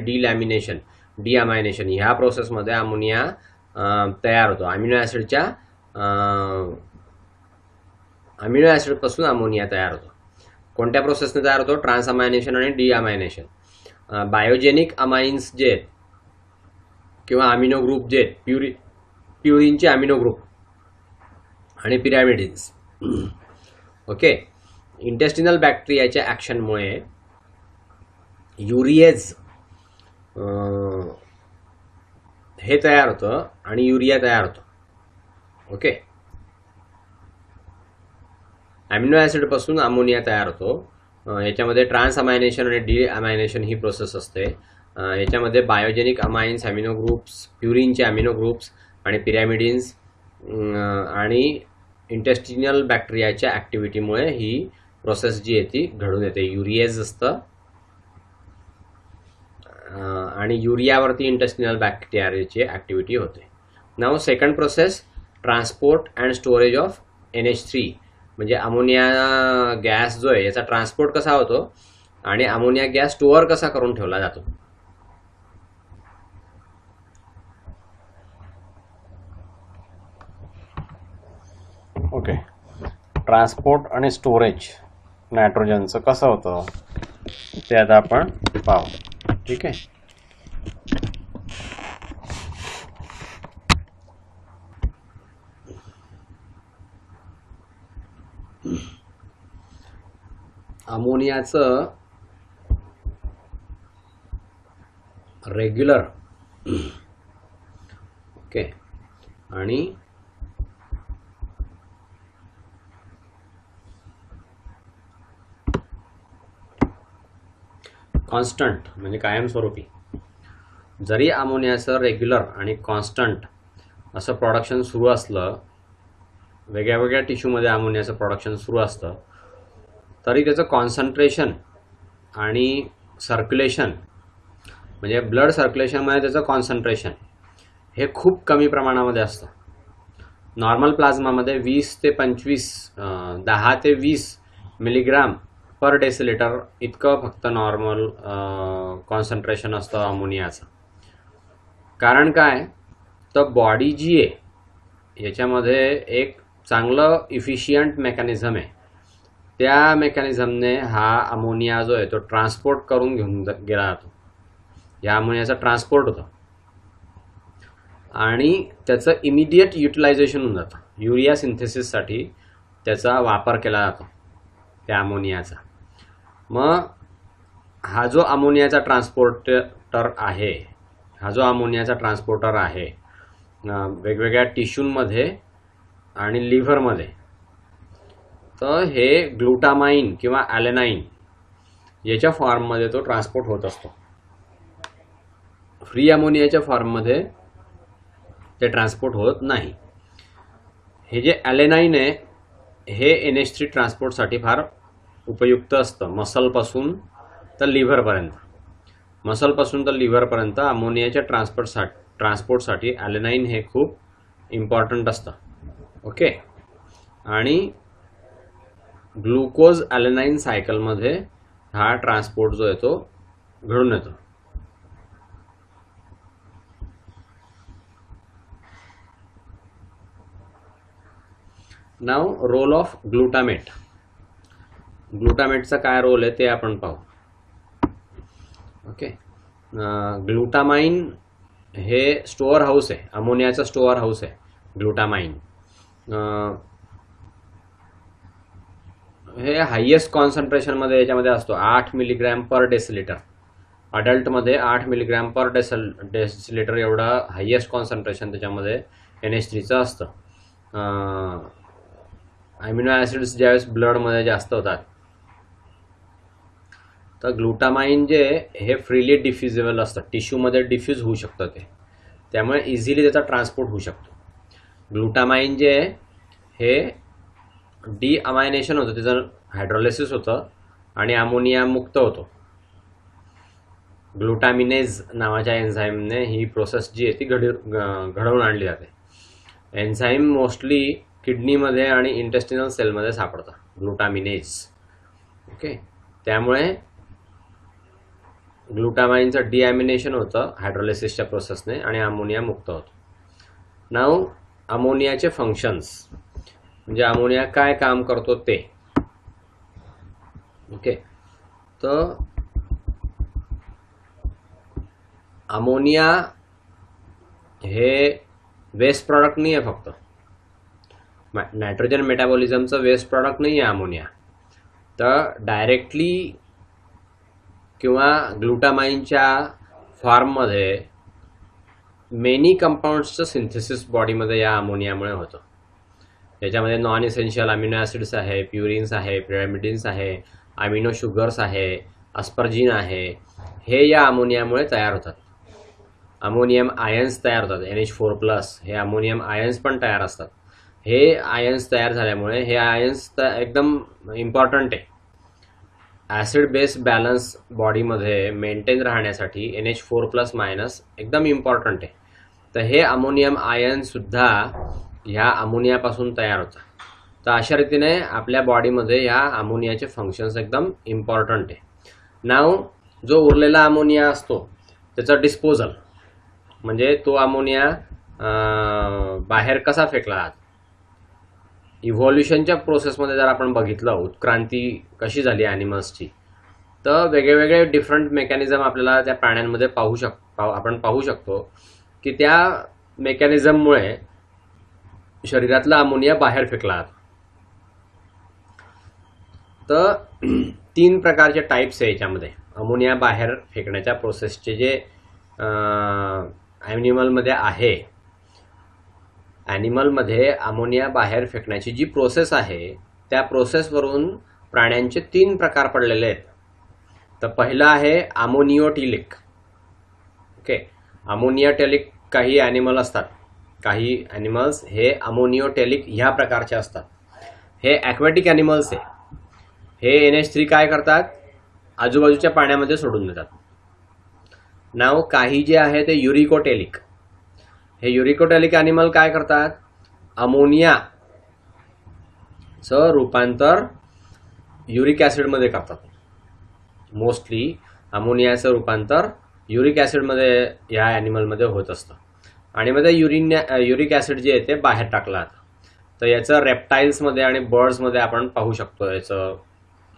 डिअमायनेशन ह्या प्रोसेसमध्ये अमोनिया तयार होतो. अमिनो ॲसिडपासून अमोनिया तयार होतो. कोणत्या प्रोसेसने तयार होतो? ट्रान्सअमायनेशन आणि डिअमायनेशन. बायोजेनिक अमाइन्स जे आहेत किंवा अमिनो ग्रुप जे आहेत, प्युरिनचे अमिनो ग्रुप आणि पिरॅमिडिन्स. ओके, इंटेस्टिनल बॅक्टेरियाच्या ॲक्शनमुळे युरिएज हे तयार होतं आणि युरिया तयार होतो. ओके, ॲमिनो ॲसिडपासून अमोनिया तयार होतो. याच्यामध्ये ट्रान्सअमायनेशन आणि डिअमायनेशन ही प्रोसेस असते. याच्यामध्ये बायोजेनिक अमाइन्स, अमिनो ग्रुप्स, प्युरिनचे अमिनो ग्रुप्स आणि पिरॅमिडिन्स आणि इंटेस्टिनल बॅक्टेरियाच्या ॲक्टिव्हिटीमुळे ही प्रोसेस जी आहे ती घडून येते. युरिएज असतं आणि युरियावरती इंटेस्टिनल बॅक्टेरियाची ॲक्टिव्हिटी होते. नाव second process, transport and storage of NH3. म्हणजे अमोनिया गॅस जो आहे याचा ट्रान्सपोर्ट कसा होतो आणि अमोनिया गॅस स्टोअर कसा करून ठेवला जातो. ओके, ट्रान्सपोर्ट आणि स्टोरेज नायट्रोजनचं कसं होतं ते आता आपण पाहू. ठीक आहे, अमोनियाचं रेग्युलर ओके आणि कॉन्स्टंट म्हणजे कायमस्वरूपी. जरी अमोनियाचं रेग्युलर आणि कॉन्स्टंट असं प्रोडक्शन सुरू असलं, वेगळ्या वेगळ्या टिश्यूमध्ये अमोनियाचं प्रोडक्शन सुरू असतं, तरी त्याचं कॉन्सन्ट्रेशन आणि सर्क्युलेशन म्हणजे ब्लड सर्क्युलेशनमध्ये त्याचं कॉन्सन्ट्रेशन हे खूप कमी प्रमाणामध्ये असतं. नॉर्मल प्लाझ्मामध्ये 20 ते 25 10 ते 20 मिलीग्राम पर डेसिलिटर इतकं फक्त नॉर्मल कॉन्सन्ट्रेशन असतं अमोनियाचं. कारण काय, तर बॉडी जी आहे याच्यामध्ये एक चांगलं इफिशियंट मेकॅनिझम आहे. त्या मेकॅनिझमने हा अमोनिया जो आहे तो ट्रान्सपोर्ट करून घेऊन गेला जातो. या अमोनियाचा ट्रान्सपोर्ट होतं आणि त्याचं इमिडिएट युटिलायझेशन होऊन जातं. युरिया सिंथेसिससाठी त्याचा वापर केला जातो त्या अमोनियाचा. मग हा जो अमोनियाचा ट्रान्सपोर्टर आहे वेगवेगळ्या टिश्यूंमध्ये आणि लिव्हरमध्ये, तर हे ग्लुटामाइन किंवा ॲलेनाइन याच्या फॉर्ममध्ये तो ट्रान्सपोर्ट होत असतो. फ्री अमोनियाच्या फॉर्ममध्ये ते ट्रान्सपोर्ट होत नाही. हे जे ॲलेनाइन आहे हे NH3 ट्रान्सपोर्टसाठी फार उपयुक्त असतं. मसलपासून तर लिव्हरपर्यंत अमोनियाच्या ट्रान्सपोर्टसाठी ॲलेनाइन हे खूप इम्पॉर्टंट असतं. ओके, आणि ग्लुकोज ॲलेनाइन सायकलमध्ये हा ट्रान्सपोर्ट जो आहे तो घडून येतो. नाव रोल ऑफ ग्लुटामेट. ग्लुटामेटचा काय रोल आहे ते आपण पाहू. ओके, ग्लुटामाइन हे स्टोअर हाऊस आहे, अमोनियाचं स्टोअर हाऊस आहे ग्लुटामाइन. हे हायेस्ट कॉन्सन्ट्रेशनमध्ये याच्यामध्ये असतो 8 मिलीग्रॅम पर डेसिलिटर. अडल्टमध्ये 8 मिलीग्रॅम पर डेसिलिटर एवढं हायेस्ट कॉन्सन्ट्रेशन त्याच्यामध्ये NH3चं असतं. अमिनो ॲसिड्स ज्यावेळेस ब्लडमध्ये जास्त होतात तर ग्लुटामाइन जे हे फ्रीली डिफ्युजेबल असतं, टिश्यूमध्ये डिफ्यूज होऊ शकतं ते, त्यामुळे इझिली त्याचा ट्रान्सपोर्ट होऊ शकतो. ग्लुटामाइन जे हे डिअमायनेशन होतं, त्याचं हायड्रोलिसिस होतं आणि अमोनिया मुक्त होतो. ग्लुटामिनेज नावाच्या एन्झाईमने ही प्रोसेस जी आहे ती घडवून आणली जाते. एन्झाईम मोस्टली किडनीमध्ये आणि इंटेस्टिनल सेलमध्ये सापडतं, ग्लुटामिनेज. ओके, त्यामुळे ग्लुटामाइनचं डिअमिनेशन होतं हायड्रोलिसिसच्या प्रोसेसने आणि अमोनिया मुक्त होतो. नाव अमोनियाचे फंक्शन्स, म्हणजे अमोनिया काय काम करतो ते. ओके, तर अमोनिया हे वेस्ट प्रॉडक्ट नाही आहे, फक्त नायट्रोजन मेटाबॉलिझमचं वेस्ट प्रॉडक्ट नाही आहे अमोनिया. तर डायरेक्टली किंवा ग्लुटामाइनच्या फॉर्ममध्ये मेनी कंपाऊंड्सचं सिंथेसिस बॉडीमध्ये या अमोनियामुळे होतं. याच्यामध्ये नॉन इसेन्शियल अमिनो ॲसिड्स आहे, प्युरिन्स आहे, पिरॅमिडिन्स आहे, अमिनो शुगर्स आहे, अस्पर्जिन आहे, हे या अमोनियामुळे तयार होतात. अमोनियम आयन्स तयार होतात, NH4+, हे अमोनियम आयन्स पण तयार असतात. हे आयन्स तयार झाल्यामुळे हे आयन्स एकदम इम्पॉर्टंट आहे. ॲसिड बेस बॅलन्स बॉडीमध्ये मेंटेन राहण्यासाठी NH4+- एकदम इम्पॉर्टंट आहे. तर हे अमोनियम आयनसुद्धा ह्या अमोनियापासून तयार होतात. तर अशा रीतीने आपल्या बॉडीमध्ये ह्या अमोनियाचे फंक्शन्स एकदम इम्पॉर्टंट आहे. नाव जो उरलेला अमोनिया असतो त्याचा डिस्पोजल, म्हणजे तो अमोनिया बाहेर कसा फेकला. इव्हॉल्युशनच्या प्रोसेसमध्ये जर आपण बघितलं उत्क्रांती कशी झाली ॲनिमल्सची, तर वेगळे डिफरंट मेकॅनिझम आपल्याला त्या प्राण्यांमध्ये आपण पाहू शकतो की त्या मेकॅनिझममुळे शरीरातला अमोनिया बाहेर फेकला जातो. तर 3 प्रकारचे टाईप्स आहे याच्यामध्ये अमोनिया बाहेर फेकण्याच्या प्रोसेसचे जे ॲनिमलमध्ये आहे. ॲनिमलमध्ये अमोनिया बाहेर फेकण्याची जी प्रोसेस आहे त्या प्रोसेसवरून प्राण्यांचे 3 प्रकार पडलेले आहेत. तर पहिला आहे अमोनियोटेलिक. ओके, अमोनियोटेलिक काही ॲनिमल असतात, काही ॲनिमल्स हे अमोनियोटेलिक ह्या प्रकारचे असतात. हे ॲक्वॅटिक ॲनिमल्स आहे. हे NH3 काय करतात, आजूबाजूच्या पाण्यामध्ये सोडून देतात. नाव काही जे आहे ते युरिकोटेलिक. हे युरिकोटेलिक ॲनिमल काय करतात, अमोनियाचं रूपांतर युरिक ॲसिडमध्ये करतात. मोस्टली अमोनियाचं रूपांतर युरिक ॲसिडमध्ये या ॲनिमलमध्ये होत असतं आणि मध्ये युरिक ॲसिड जे आहे ते बाहेर टाकलं जातं. तर याचं रेप्टाईल्समध्ये आणि बर्ड्समध्ये आपण पाहू शकतो. याचं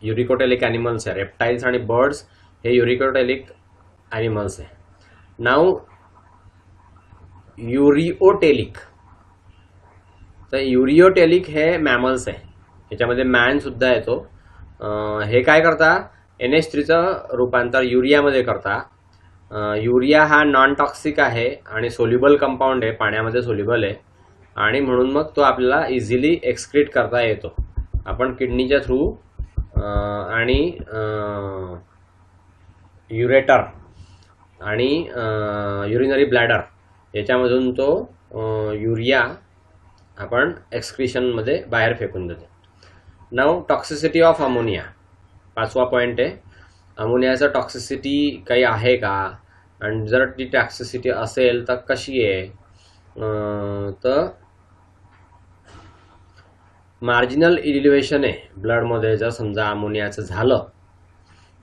युरिकोटेलिक ॲनिमल्स आहे. रेप्टाईल्स आणि बर्ड्स हे युरिकोटेलिक ॲनिमल्स आहे. नाव युरिओटेलिक. तर युरिओटेलिक हे मॅमल्स आहे, ह्याच्यामध्ये मॅन सुद्धा येतो. हे काय करता, NH3चं रूपांतर युरियामध्ये करता. युरिया हा नॉन टॉक्सिक आहे आणि सोल्युबल कंपाऊंड आहे, पाण्यामध्ये सोल्युबल आहे आणि म्हणून मग तो आपल्याला इझिली एक्सक्रीट करता येतो. आपण किडनीच्या थ्रू आणि युरेटर आणि युरिनरी ब्लॅडर याच्यामधून तो युरिया आपण एक्सक्रिशनमध्ये बाहेर फेकून देतो. नाव टॉक्सिसिटी ऑफ अमोनिया, 5वा पॉईंट आहे. अमोनियाचं टॉक्सिसिटी काही आहे का, आणि जर ती टॉक्सिसिटी असेल तर कशी आहे. तर मार्जिनल इलिव्हेशन आहे ब्लडमध्ये जर समजा अमोनियाचं झालं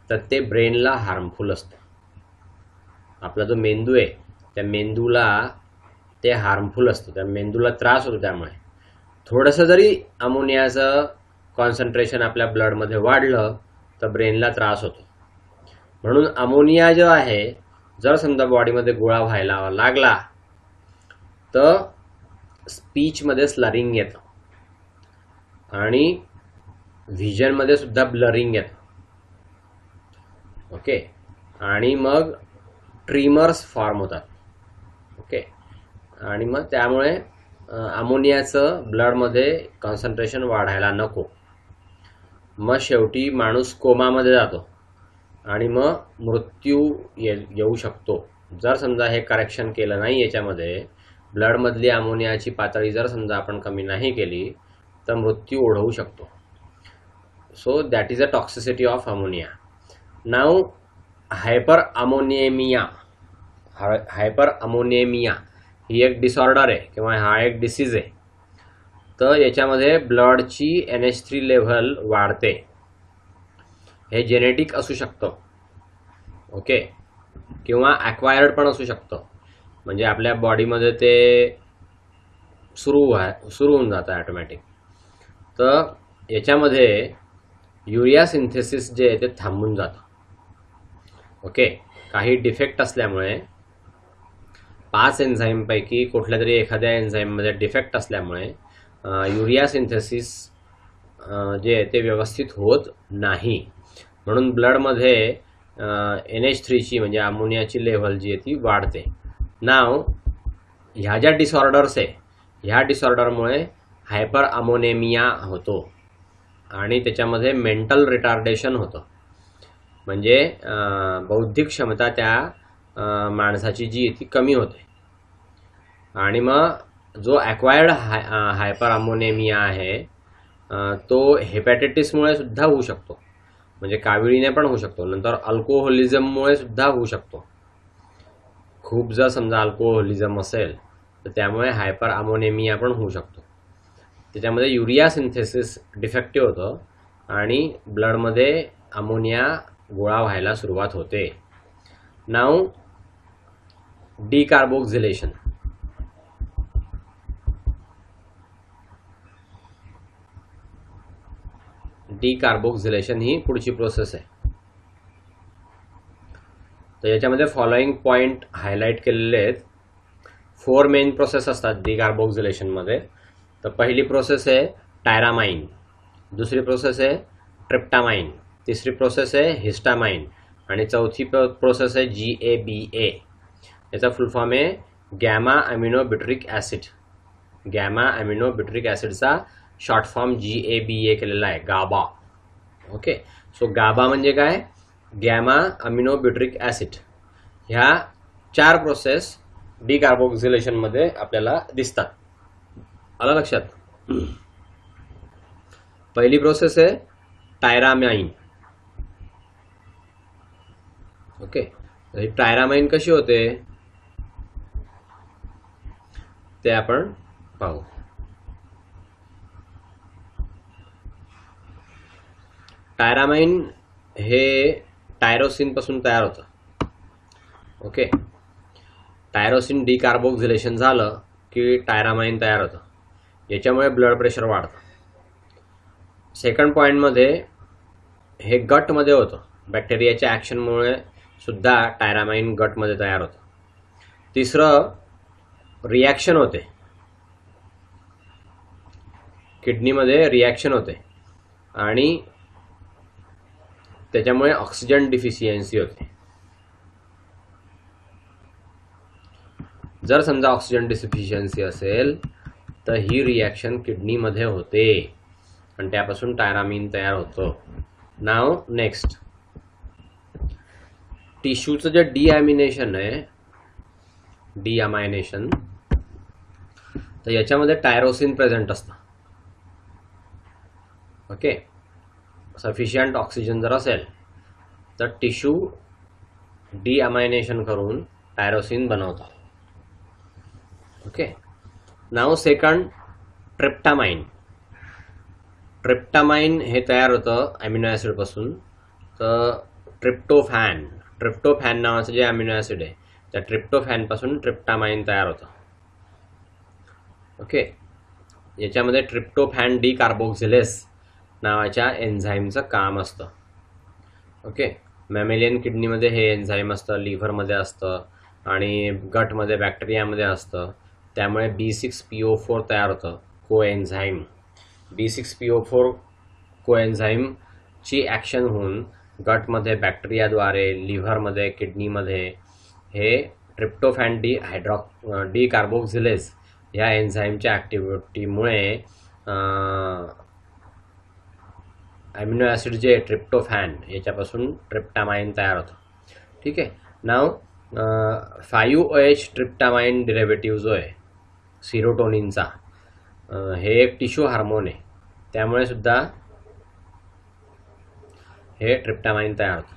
तर ते ब्रेनला हार्मफुल असतं. आपला जो मेंदू आहे त्या मेंदूला ते हार्मफुल असतं, त्या मेंदूला त्रास होतो. त्यामुळे थोडंसं जरी अमोनियाचं कॉन्सन्ट्रेशन आपल्या ब्लडमध्ये वाढलं तर ब्रेनला त्रास होतो. म्हणून अमोनिया जो आहे, जर समजा बॉडीमध्ये गोळा व्हायला लागला तर स्पीचमध्ये स्लरिंग येतं आणि व्हिजनमध्ये सुद्धा ब्लरिंग येतं. ओके, आणि मग ट्रिमर्स फॉर्म होतात. ओके, आणि मग त्यामुळे अमोनियाचं ब्लडमध्ये कॉन्सन्ट्रेशन वाढायला नको. मग शेवटी माणूस कोमामध्ये जातो आणि मग मृत्यू येऊ शकतो. जर समजा हे करेक्शन केलं नाही, याच्यामध्ये ब्लडमधली अमोनियाची पातळी जर समजा आपण कमी नाही केली तर मृत्यू ओढवू शकतो. So that is a toxicity of ammonia. नाव हायपर अमोनिएमिया. हायपर अमोनिएमिया ही एक डिसऑर्डर आहे किंवा हा एक डिसीज आहे. तर याच्यामध्ये ब्लडची NH3 लेव्हल वाढते. हे जेनेटिक असू शकतं. ओके, किंवा ॲक्वायर्ड पण असू शकतं. म्हणजे आपल्या बॉडीमध्ये ते सुरू होऊन जातं ॲटोमॅटिक. तर याच्यामध्ये युरिया सिंथेसिस जे आहे ते थांबून जातं. ओके, काही डिफेक्ट असल्यामुळे 5 एन्झाईमपैकी कुठल्या तरी एखाद्या एन्झाईममध्ये डिफेक्ट असल्यामुळे युरिया सिंथेसिस जे आहे ते व्यवस्थित होत नाही. म्हणून ब्लडमध्ये NH3ची म्हणजे अमोनियाची लेव्हल जी आहे ती वाढते. नाव ह्या ज्या डिसऑर्डर्स आहे, ह्या डिसऑर्डरमुळे हायपर अमोनेमिया होतो आणि त्याच्यामध्ये मेंटल रिटार्डेशन होतं. म्हणजे बौद्धिक क्षमता त्या माणसाची जी ती कमी होते. आणि मग जो ॲक्वायर्ड हायपर अमोनेमिया आहे तो हेपॅटायटिसमुळे सुद्धा होऊ शकतो. म्हणजे काविळीने पण होऊ शकतो. नंतर अल्कोहोलिझममुळे सुद्धा होऊ शकतो. खूप जर समजा अल्कोहोलिझम असेल तर त्यामुळे हायपर अमोनेमिया पण होऊ शकतो. त्याच्यामध्ये युरिया सिंथेसिस डिफेक्टिव्ह होतं आणि ब्लडमध्ये अमोनिया गोळा व्हायला सुरुवात होते. नाव डिकार्बोक्झिलेशन. डिकार्बोक्झिलेशन ही पुढची प्रोसेस आहे. तर याच्यामध्ये फॉलोइंग पॉइंट हायलाइट केलेले आहेत. 4 मेन प्रोसेस असतात डिकार्बोक्झिलेशनमध्ये. तर पहिली प्रोसेस आहे टायरामाइन, दुसरी प्रोसेस आहे ट्रिप्टामाइन, तिसरी प्रोसेस आहे हिस्टामाइन आणि चौथी प्रोसेस आहे GABA. याचा फुल फॉर्म आहे गॅमा अमिनो ब्युट्रिक ॲसिड. गॅमा अमिनो ब्युट्रिक ॲसिडचा शॉर्ट फॉर्म GABA केलेला आहे, गाबा. ओके, सो गाबा म्हणजे काय? Gamma amino butyric acid. ह्या 4 प्रोसेस डिकार्बोक्झिलेशनमध्ये आपल्याला दिसतात. आलं लक्षात? पहिली प्रोसेस आहे टायरामाइन. ओके, ही टायरामाइन कशी होते ते आपण पाहू. टायरामाइन हे टायरोसिन पासून तयार होतं. ओके, टायरोसिन डिकार्बोक्झिलेशन झालं की टायरामाइन तयार होतं. याच्यामुळे ब्लड प्रेशर वाढतं. सेकंड पॉईंटमध्ये हे गटमध्ये होतं. बॅक्टेरियाच्या ॲक्शनमुळे सुद्धा टायरामाइन गटमध्ये तयार होतं. तिसरं रिॲक्शन होते, किडनीमध्ये रिॲक्शन होते आणि त्याच्यामुळे ऑक्सिजन डिफिशियन्सी होते. जर समजा ऑक्सिजन डिफिशियन्सी असेल तर ही रिॲक्शन किडनीमध्ये होते आणि त्यापासून टायरामाइन तयार होतं. नाव नेक्स्ट, टिश्यूचं जे डिॲमिनेशन आहे, डिअमायनेशन, तर याच्यामध्ये टायरोसिन प्रेझेंट असतं. ओके, सफिशियंट ऑक्सिजन जर असेल तर टिश्यू डिअमायनेशन करून टायरोसिन बनवतात. ओके, नाव सेकंड ट्रिप्टामाइन. ट्रिप्टामाइन हे तयार होतं अमिनो ॲसिडपासून. तर ट्रिप्टोफॅन नावाचं जे अमिनो ॲसिड आहे त्या ट्रिप्टोफॅनपासून ट्रिप्टामाइन तयार होतं. ओके, याच्यामध्ये ट्रिप्टोफॅन डिकार्बोक्झिलेस नावाच्या एन्झाईमचं काम असतं. ओके, मॅमेलियन किडनीमध्ये हे एन्झाईम असतं, लिव्हरमध्ये असतं आणि गटमध्ये बॅक्टेरियामध्ये असतं. त्यामुळे B6PO4 तयार होतं, कोएन्झाईम. B6PO4 कोएन्झाईमची ॲक्शन होऊन गटमध्ये बॅक्टेरियाद्वारे, लिव्हरमध्ये, किडनीमध्ये हे ट्रिप्टोफॅन डी कार्बोक्झिलेज ह्या एन्झाईमच्या ॲक्टिव्हिटीमुळे ॲमिनो ॲसिड जे ट्रिप्टोफॅन याच्यापासून ट्रिप्टामाइन तयार होतं. ठीक आहे. नाव 5OH ट्रिप्टामाइन डेरिव्हेटिव्ह जो आहे सिरोटोनिनचा, हे एक टिश्यू हार्मोन आहे. त्यामुळे सुद्धा हे ट्रिप्टामाइन तयार होतं.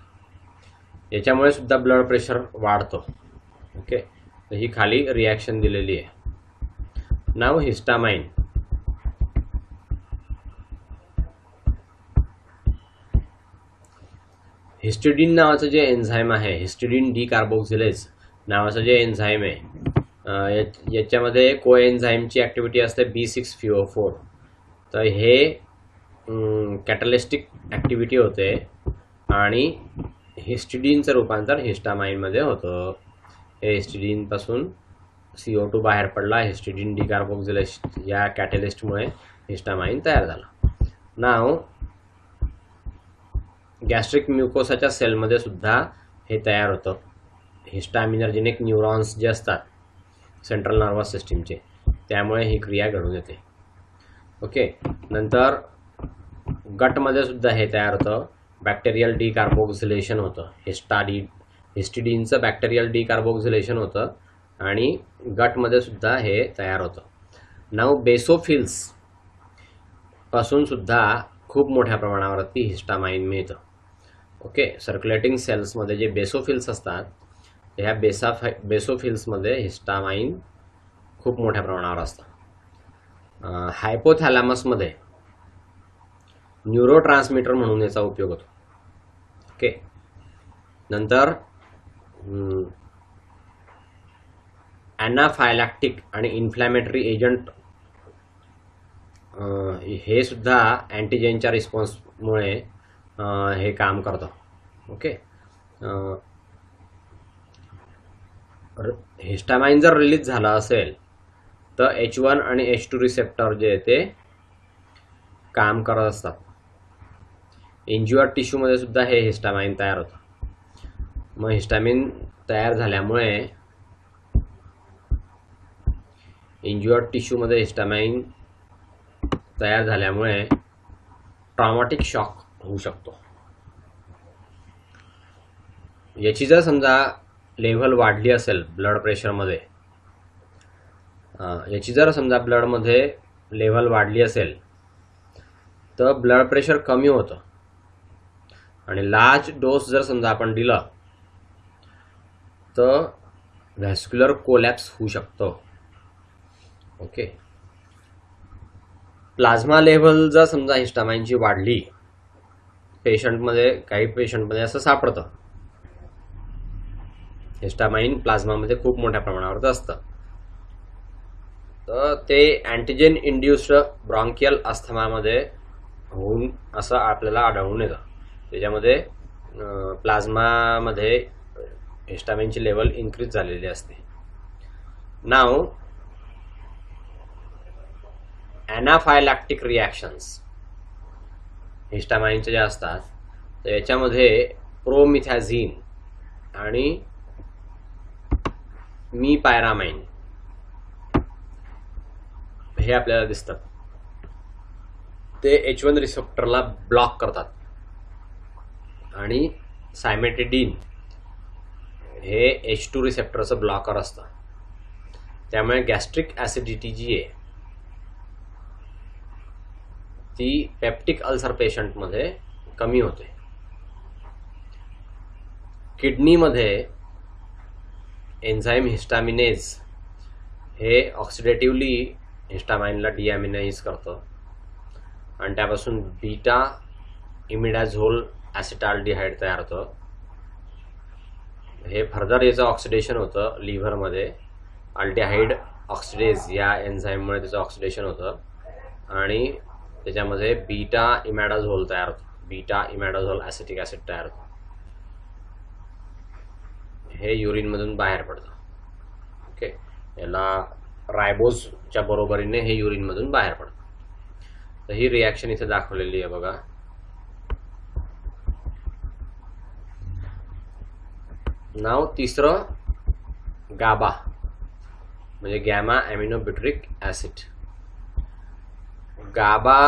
याच्यामुळे सुद्धा ब्लड प्रेशर वाढतो. ओके, तर ही खाली रिॲक्शन दिलेली आहे. नाव हिस्टामाइन. हिस्टिडीन नावाचं जे एन्झाईम आहे, हिस्टिडीन डी कार्बोक्झिलेज नावाचं जे एन्झाईम आहे, याच्यामध्ये कोएन्झाईमची ॲक्टिव्हिटी असते B6PO4. तर हे कॅटलिस्टिक ॲक्टिव्हिटी होते आणि हिस्टिडीनचं रूपांतर हिस्टामाइनमध्ये होतं. हे हिस्टिडीनपासून CO2 बाहेर पडला. हिस्टिडीन डी कार्बोक्झिलेज या कॅटलिस्टमुळे हिस्टामाइन तयार झाला. नाव गॅस्ट्रिक म्युकोसाच्या सेलमध्ये सुद्धा हे तयार होतं. हिस्टामिनर्जेनिक न्यूरॉन्स जे असतात सेंट्रल नर्वस सिस्टीमचे, त्यामुळे ही क्रिया घडून येते. ओके, नंतर गटमध्ये सुद्धा हे तयार होतं. बॅक्टेरियल डिकार्बोक्झिलेशन होतं. हिस्टिडीनचं बॅक्टेरियल डिकार्बोक्झिलेशन होतं आणि गटमध्ये सुद्धा हे तयार होतं. नाव बेसोफिल्स पासून सुद्धा खूप मोठ्या प्रमाणावरती हिस्टामाइन मिळतं. ओके, सर्क्युलेटिंग सेल्समध्ये जे बेसोफिल्स असतात, ह्या बेसोफिल्समध्ये हिस्टामाइन खूप मोठ्या प्रमाणावर असतं. हायपोथॅलॅमसमध्ये न्यूरोट्रान्समीटर म्हणून याचा उपयोग होतो. ओके, नंतर ॲनाफायलॅक्टिक आणि इन्फ्लॅमेटरी एजंट हे सुद्धा अँटीजेनच्या रिस्पॉन्समुळे हे काम करतं. ओके, हिस्टामाइन जर रिलीज झाला असेल तर H1 आणि H2 रिसेप्टर जे ते काम करत असतात. इंज्युअर्ड टिश्यूमध्ये सुद्धा हे हिस्टामाइन तयार होतं. मग हिस्टामिन तयार झाल्यामुळे इंज्युअर्ड टिश्यूमध्ये हिस्टामाइन तयार झाल्यामुळे ट्रॉमॅटिक शॉक होऊ शकतो. याची जर समजा लेव्हल वाढली असेल ब्लड प्रेशरमध्ये, याची जर समजा ब्लडमध्ये लेव्हल वाढली असेल तर ब्लड प्रेशर कमी होतं आणि लार्ज डोस जर समजा आपण दिला तर व्हॅस्क्युलर कोलॅप्स होऊ शकतो. ओके, प्लाझ्मा लेव्हल जर समजा हिस्टामाइनची वाढली, काही पेशंटमध्ये असं सापडतं, हिस्टामाइन प्लाझ्मामध्ये खूप मोठ्या प्रमाणावर असतं, तर ते अँटीजेन इंड्युस्ड ब्रॉन्कियल अस्थमामध्ये होऊन असं आपल्याला आढळून येतं. त्याच्यामध्ये प्लाझ्मामध्ये हिस्टामाइनची लेवल इन्क्रीज झालेली असते. नाव ॲनाफायलॅक्टिक रिॲक्शन्स हिस्टामाइनचे जे असतात, तर याच्यामध्ये प्रोमिथॅझिन आणि मीपायरामाइन हे आपल्याला दिसतात. ते H1 रिसेप्टरला ब्लॉक करतात आणि सायमेटिडीन हे H2 रिसेप्टरचं ब्लॉकर असतं. त्यामुळे गॅस्ट्रिक ॲसिडिटी जी आहे ती पेप्टिक अल्सर पेशंटमध्ये कमी होते. किडनीमध्ये एन्झाईम हिस्टामिनेज हे ऑक्सिडेटिव्हली हिस्टामाइनला डिॲमिनाइज करतं आणि त्यापासून बीटा इमिडाझोल ॲसिटाल्डिहाइड तयार होतं. हे फर्दर याचं ऑक्सिडेशन होतं लिव्हरमध्ये. अल्डिहाइड ऑक्सिडेज या एन्झाईममुळे त्याचं ऑक्सिडेशन होतं आणि त्याच्यामध्ये बीटा इमॅडाझोल तयार होतो, बीटा इमॅडाझोल ॲसिटिक ॲसिड तयार होतो, हे युरिनमधून बाहेर पडतं. ओके, याला रायबोजच्या बरोबरीने हे युरिनमधून बाहेर पडतं. तर ही रिॲक्शन इथे दाखवलेली आहे बघा. नाव तिसरं गाबा म्हणजे गॅमा ॲमिनोब्युट्रिक ॲसिड. गाबा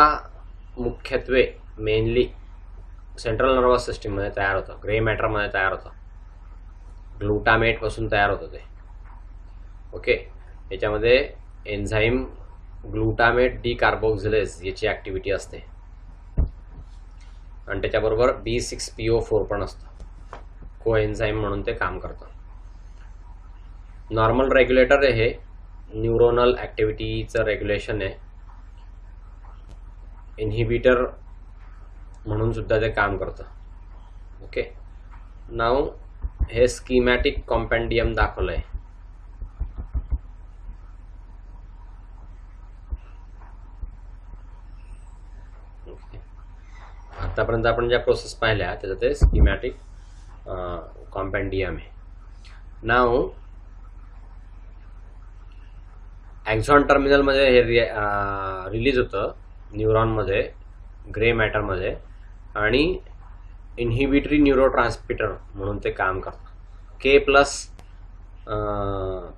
मुख्यत्वे मेनली सेंट्रल नर्वस सिस्टीममध्ये तयार होतं, ग्रे मॅटरमध्ये तयार होतं, ग्लुटामेट पासून तयार होतं ते. ओके, याच्यामध्ये एन्झाईम ग्लुटामेट डिकार्बोक्सिलेज याची ॲक्टिव्हिटी असते आणि त्याच्याबरोबर B6PO4 पण असतं, कोएन्झाईम म्हणून ते काम करतं. नॉर्मल रेग्युलेटर आहे हे, न्यूरोनल ॲक्टिव्हिटीचं रेग्युलेशन आहे, इन्हिबिटर म्हणून सुद्धा ते काम करतं. ओके, नाव हे स्कीमॅटिक कॉम्पेंडियम दाखवलं आहे. आतापर्यंत आपण ज्या प्रोसेस पाहिल्या त्याचं ते स्कीमॅटिक कॉम्पेंडियम आहे. नाव ॲक्झॉन टर्मिनलमध्ये हे रिलीज होतं न्यूरॉनमध्ये, ग्रे मॅटरमध्ये, आणि इन्हिबिटरी न्यूरोट्रान्समिटर म्हणून ते काम करतं. K+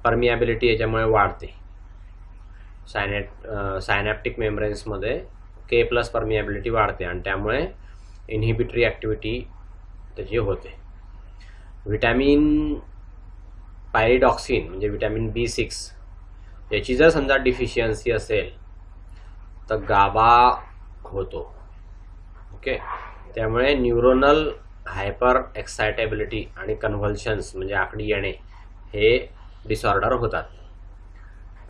परमिएबिलिटी याच्यामुळे वाढते. सायनॅप्टिक मेम्ब्रेन्समध्ये K+ परमिएबिलिटी वाढते आणि त्यामुळे इन्हिबिटरी ॲक्टिव्हिटी त्याची होते. व्हिटॅमिन पायरिडॉक्सिन म्हणजे व्हिटॅमिन B6 याची जर समजा डिफिशियन्सी असेल तर गाबा होतो. ओके, त्यामुळे न्यूरोनल हायपर एक्सायटेबिलिटी आणि कन्व्हल्शन्स म्हणजे आकडी येणे हे डिसऑर्डर होतात.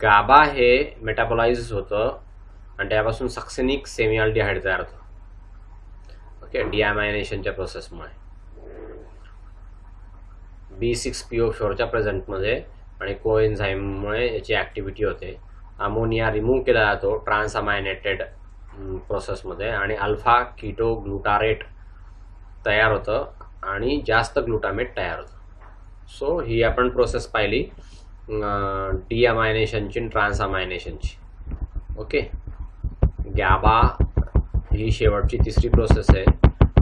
गाबा हे मेटाबोलाइज होतं आणि त्यापासून सक्सेनिक सेमिअल्डिहाइड तयार होतं. ओके, डिॲमायनेशनच्या प्रोसेसमुळे B6PO4च्या प्रेझेंटमध्ये आणि कोएन्झाईममुळे याची ॲक्टिव्हिटी होते. अमोनिया रिमूव्ह केला जातो ट्रान्सअमायनेटेड प्रोसेसमध्ये आणि अल्फा कीटो ग्लुटारेट तयार होतं आणि जास्त ग्लुटामेट तयार होतं. सो ही आपण प्रोसेस पाहिली डिअमायनेशनची आणि ट्रान्सअमायनेशनची. ओके, गॅबा ही शेवटची तिसरी प्रोसेस आहे.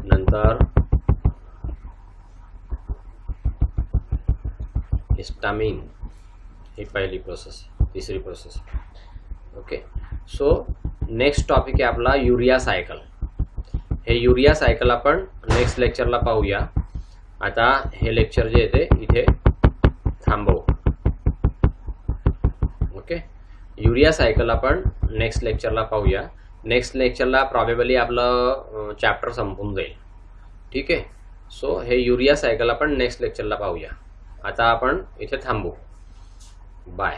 नंतर हिस्टामिन ही पहिली प्रोसेस, तिसरी process. Okay, so next topic आहे आपला युरिया सायकल. हे युरिया सायकल आपण नेक्स्ट लेक्चरला पाहूया. आता हे लेक्चर जे आहे ते इथे थांबवू. ओके, युरिया सायकल आपण नेक्स्ट लेक्चरला पाहूया. नेक्स्ट लेक्चरला प्रॉबेबली आपलं चॅप्टर संपून जाईल. ठीक आहे, सो हे युरिया सायकल आपण नेक्स्ट लेक्चरला पाहूया. आता आपण इथे थांबू. बाय.